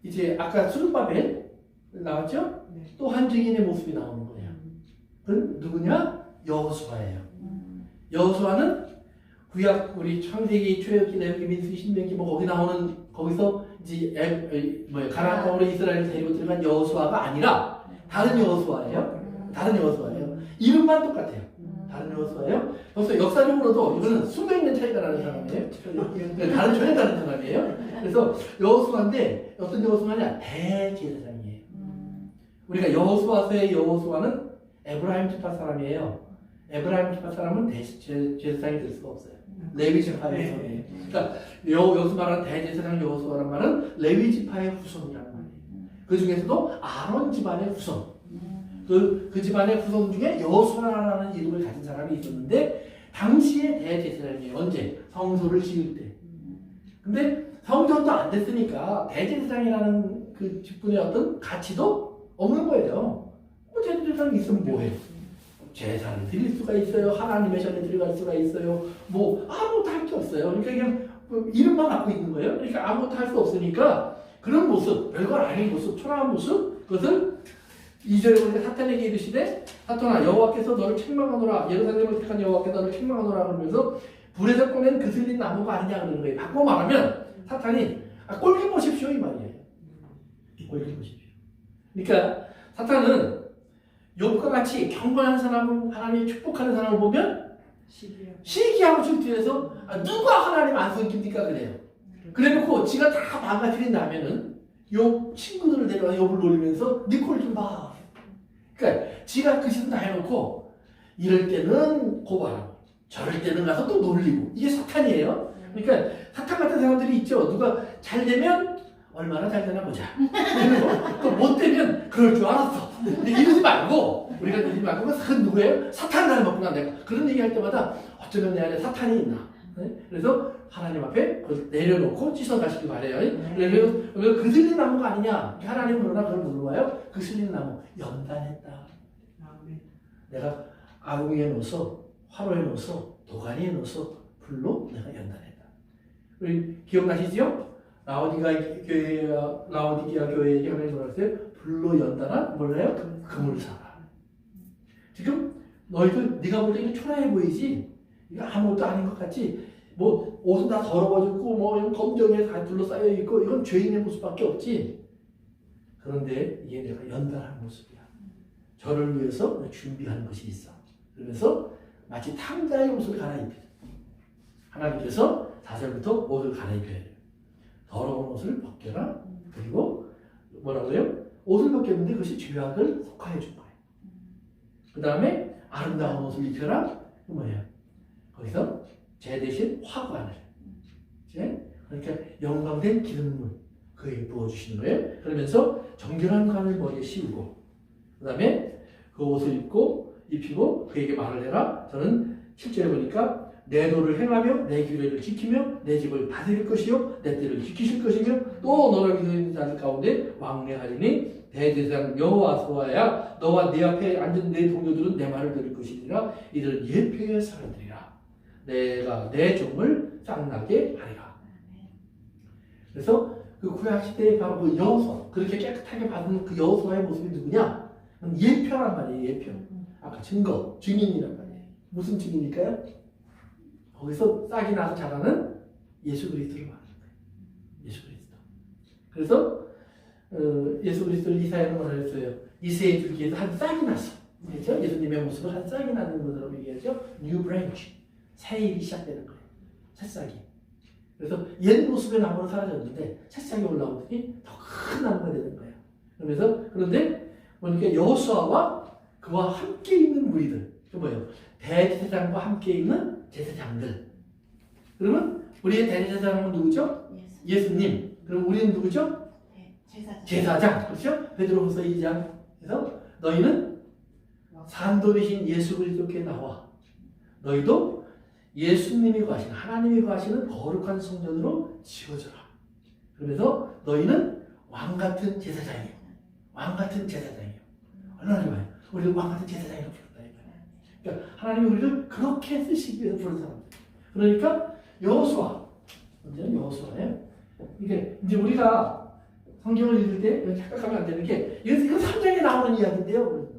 이제 아까 스룹바벨 나왔죠? 네. 또 한 증인의 모습이 나오는 거예요. 그건 누구냐? 여호수아예요. 여호수아는 구약 우리 창세기, 출애굽기, 레위기, 민수기, 신명기 뭐 거기 나오는 거기서 이제 가나안 땅으로 이스라엘을 데리고 들어간 여호수아가 아니라 다른 여호수아예요. 다른 여호수아예요. 이름만 똑같아요. 다른 여호수아예요. 벌써 역사적으로도 이거는 수백 년 차이가 나는 사람이에요. 전혀 다른 사람이에요. 그래서 여호수아인데 어떤 여호수아냐? 대제사장이에요. 우리가 여호수아서의 여호수아는 에브라임 지파 사람이에요. 에브라임 지파 사람은 제사장이 될 수가 없어요. 레위 지파의 후손이에요. 그러니까 여기서 말하는 대제사장 여호수아라는 말은 레위 지파의 후손이라는 말이에요. 그 중에서도 아론 집안의 후손. 그 집안의 후손 중에 여호수아라는 이름을 가진 사람이 있었는데 당시의 대제사장이에요. 언제? 성소를 지을 때. 근데 성전도 안 됐으니까 대제사장이라는 그 직분의 어떤 가치도 없는 거예요. 대제사장이 있으면 뭐해요? 제사를 드릴 수가 있어요. 하나님의 전에 들어갈 수가 있어요. 뭐 아무것도 할 게 없어요. 그러니까 그냥 이름만 갖고 있는 거예요. 그러니까 아무것도 할 수 없으니까 그런 모습, 별거 아닌 모습, 초라한 모습, 그것을 2절에 보니까 사탄에게 이르시되 사탄아 여호와께서 너를 책망하노라 예루살렘을 택한 여호와께서 너를 책망하노라 그러면서 불에서 꺼낸 그슬린 나무가 아니냐 그러는 거예요. 바꿔 말하면 사탄이 꼴좀 보십시오 이 말이에요. 꼴좀 보십시오. 그러니까 사탄은 욥과 같이 경건한 사람을 하나님이 축복하는 사람을 보면 시기하고 질투해서 누가 하나님 안 섬깁니까 그래요. 그래놓고 지가 다 망가뜨린 다음에는 욥 친구들을 데려와 욥을 놀리면서 니콜 좀 봐. 그러니까 지가 그 짓을 다 해놓고 이럴 때는 고발하고 저럴 때는 가서 또 놀리고 이게 사탄이에요. 그러니까 사탄 같은 사람들이 있죠. 누가 잘 되면 얼마나 잘 되나 보자. 그리고 또 못 되면 그럴 줄 알았어. 근데 이러지 말고 우리가 이러지 말고 그건 누구예요? 사탄 닮았구나 내가. 그런 얘기할 때마다 어쩌면 내 안에 사탄이 있나. 그래서 하나님 앞에 그걸 내려놓고 씻어가시기 바래요. 그래서 그 슬린 나무가 아니냐. 하나님은 그러나 그걸 물어봐요. 그 슬린 나무 연단했다. 내가 아궁이에 넣어서 화로에 넣어서 도가니에 넣어서 불로 내가 연단했다. 우리 기억나시죠? 라오디게아 교회에 하나님 뭐라 그랬어요? 불로 연단한 뭐래요? 금을 사라. 지금 너희들 네가 볼 때 이거 초라해 보이지? 이거 아무것도 아닌 것 같지? 뭐 옷은 다 더러워졌고 뭐 검정에 다 둘러싸여 있고 이건 죄인의 모습밖에 없지. 그런데 이게 내가 연단한 모습이야. 저를 위해서 준비한 것이 있어. 그러면서 마치 탕자의 옷을 갈아입혀. 하나님께서 4절부터 옷을 갈아입혀야 돼요. 더러운 옷을 벗겨라. 그리고 뭐라고요? 옷을 벗겼는데 그것이 죄악을 속하여 준 거예요. 그 다음에 아름다운 옷을 입혀라. 그 뭐예요? 거기서 제 대신 화관을, 그러니까 영광된 기름물 그에게 부어주시는 거예요. 그러면서 정결한 관을 머리에 씌우고, 그 다음에 그 옷을 입히고 그에게 말을 해라. 저는 7절에 보니까 내 도를 행하며 내 규례를 지키며 내 집을 다스릴 것이요 내 때를 지키실 것이며 또 너를 믿는 자들 가운데 왕래하리니 대제사장 여호와서와야 너와 네 앞에 앉은 내 동료들은 내 말을 들을 것이니라. 이들은 예표의 사람들이라. 내가 내 종을 쌍나게 하리라. 그래서 그 구약시대에 바로 그 여호수아, 그렇게 깨끗하게 받은 그 여호수아의 모습이 누구냐? 예표란 말이에요. 예표. 아까 증거, 증인이란 말이에요. 무슨 증인일까요? 거기서 싹이 나서 자라는 예수 그리스도를 말하는 거예요. 예수 그리스도. 그래서 예수 그리스도를 이사야는 뭐라 했어요? 이세의 줄기에서 한 싹이 났어. 그렇죠? 예수님의 모습을 한 싹이 나는 것으로 얘기하죠. New branch. 새 일이 시작되는 거예요. 새싹이. 그래서 옛 모습의 나무는 사라졌는데 새싹이 올라오더니 더 큰 나무가 되는 거예요. 그런데 보니까 여호수아와 그와 함께 있는 무리들. 그 뭐예요? 대제사장과 함께 있는 제사장들. 그러면 우리의 대제사장은 누구죠? 예수님. 그럼 우리는 누구죠? 제사장. 그렇죠? 베드로후서 2장에서 너희는 산돌이신 예수 그리스도께 나와. 너희도 예수님이 거하시는 하나님이 거하시는 거룩한 성전으로 지어져라. 그러면서 너희는 왕같은 제사장이에요. 왕같은 제사장이에요. 얼마나 좋아요. 우리를 왕같은 제사장이라고 부른다. 그러니까 하나님이 우리를 그렇게 쓰시기 위해서 부른 사람들. 그러니까 여호수아, 언제는 여호수아예요. 이게 이제 우리가 성경을 읽을 때 착각하면 안 되는 게 이건 3장에 나오는 이야기인데요.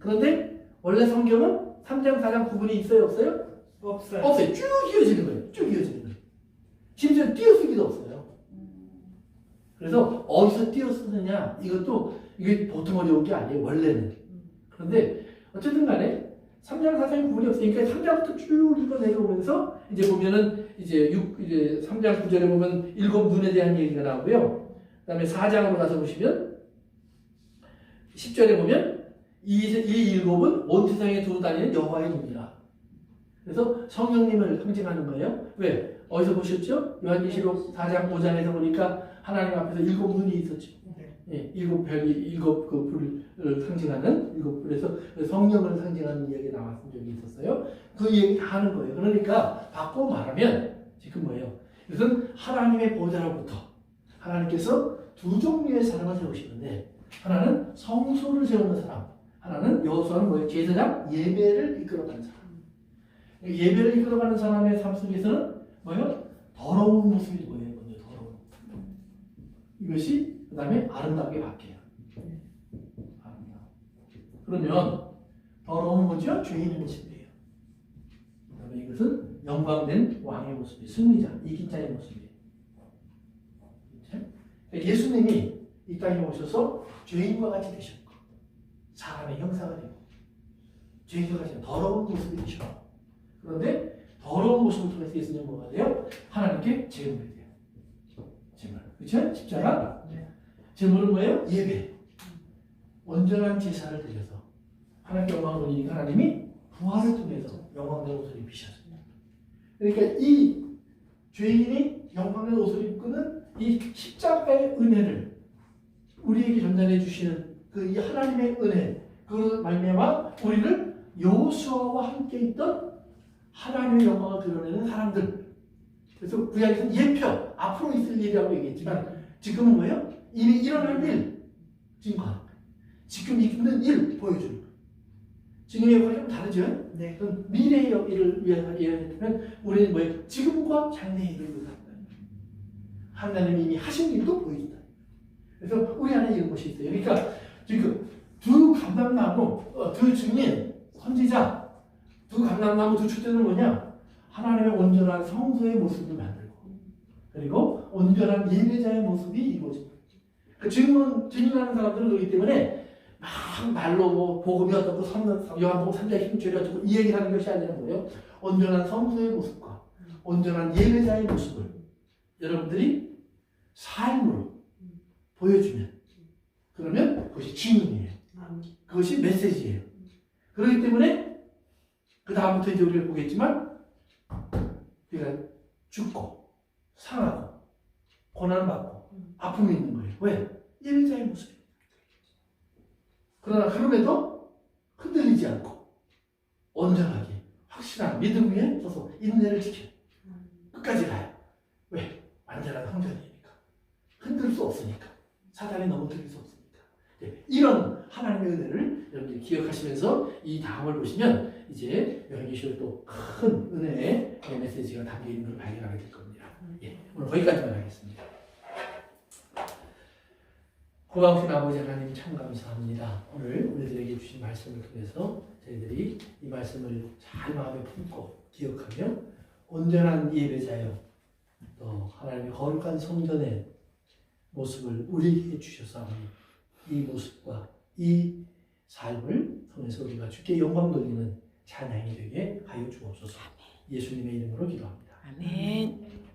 그런데 원래 성경은 3장, 4장 구분이 있어요, 없어요? 없어요. 없어요. 쭉 이어지는 거예요. 쭉 이어지는 거예요. 심지어 띄어쓰기도 없어요. 그래서 어디서 띄어쓰느냐 이것도 이게 보통 어려운 게 아니에요. 원래는. 그런데 어쨌든 간에 3장, 4장이 구분이 없으니까 3장부터 쭉 읽어 내려오면서 이제 보면은 이제 3장 9절에 보면 일곱 눈에 대한 얘기가 나오고요. 그 다음에 4장으로 가서 보시면 10절에 보면 이 일곱은 온 세상에 두루 다니는 여호와의 눈이라. 그래서 성령님을 상징하는 거예요. 왜? 어디서 보셨죠? 요한계시록 4장 5장에서 보니까 하나님 앞에서 일곱 눈이 있었죠. 예, 일곱 별이 일곱 그 불을 상징하는 일곱 불에서 성령을 상징하는 이야기가 나왔던 적이 있었어요. 그 얘기 다 하는 거예요. 그러니까 바꿔 말하면 지금 뭐예요? 이것은 하나님의 보좌로부터 하나님께서 두 종류의 사람을 세우시는데 하나는 성소를 세우는 사람, 하나는 여호수아는 뭐예요? 제사장 예배를 이끌어가는 사람. 예배를 이끌어가는 사람의 삶 속에서는 뭐예요? 더러운 모습이 뭐예요? 먼저 더러운. 이것이 그 다음에 아름답게 바뀌어요. 아름다워. 그러면 더러움은 뭐죠? 죄인의 모습이에요. 그 다음에 이것은 영광된 왕의 모습이에요. 승리자, 이긴 자의 모습이에요. 예수님이 이 땅에 오셔서 죄인과 같이 되셨고 사람의 형상을 되고 죄인과 같이 더러운 모습이 되셔. 그런데 더러운 모습을 통해서 예수님은 뭐가 돼요? 하나님께 제물이 돼요. 제물. 그렇죠? 십자가. 제물은 뭐예요? 예배. 온전한 제사를 드려서 하나님께 영광을 돌리니까 하나님이 부활을 통해서 영광된 옷을 입히셨습니다. 그러니까 이 죄인이 영광된 옷을 입고는 이 십자가의 은혜를 우리에게 전달해 주시는 그 이 하나님의 은혜, 그걸 말미암아 우리를 여호수아와 함께 있던 하나님의 영광을 드러내는 사람들. 그래서 구약에서는 예표, 앞으로 있을 일이라고 얘기했지만 지금은 뭐예요? 이미 일어날 일, 증거. 지금 있는 일 보여주는 거예요. 지금의 역할이 좀 다르죠? 네. 그럼 미래의 일을 위해서 예언했다면 우리는 뭐예요? 지금과 장래의 일을 위해서 하나님이 이미 하신 일도 보여준다. 그래서 우리 안에 이런 것이 있어요. 그러니까 지금 두 감람나무, 두 증인, 선지자, 두 감람나무 두 축제는 뭐냐? 하나님의 온전한 성소의 모습을 만들고 그리고 온전한 예배자의 모습이 이루어집니다. 그 증인하는 사람들은 그렇기 때문에 막 말로 뭐 복음이 어떻고 요한복음 3장의 힘줄이 어떻고 이 얘기를 하는 것이 아니라 뭐예요? 온전한 성소의 모습과 온전한 예배자의 모습을 여러분들이 삶으로 보여주면 그러면 그것이 증인이에요. 그것이 메시지예요. 그렇기 때문에 그 다음부터 이제 우리가 보겠지만 우리가 죽고 상하고 고난받고 아픔이 있는 거예요. 왜? 예배자의 모습이에요. 그러나 그럼에도 흔들리지 않고 온전하게 확실한 믿음 위에 서서 인내를 지켜 끝까지 가요. 왜? 완전한 성전이니까. 흔들 수 없으니까. 사단이 넘어뜨릴 수 없으니까. 네, 이런 하나님의 은혜를 여러분들이 기억하시면서 이 다음을 보시면 이제 요한계시록 또 큰 은혜의 메시지가 담겨 있는 걸 발견하게 될 겁니다. 예, 오늘 거기까지만 하겠습니다. 고마우신 아버지 하나님 참 감사합니다. 오늘 우리들에게 주신 말씀을 통해서 저희들이 이 말씀을 잘 마음에 품고 기억하며 온전한 예배자여 또 하나님의 거룩한 성전의 모습을 우리에게 주셔서 이 모습과 이 삶을 통해서 우리가 주께 영광 돌리는 찬양이 되게 하여 주옵소서. 예수님의 이름으로 기도합니다. 아멘.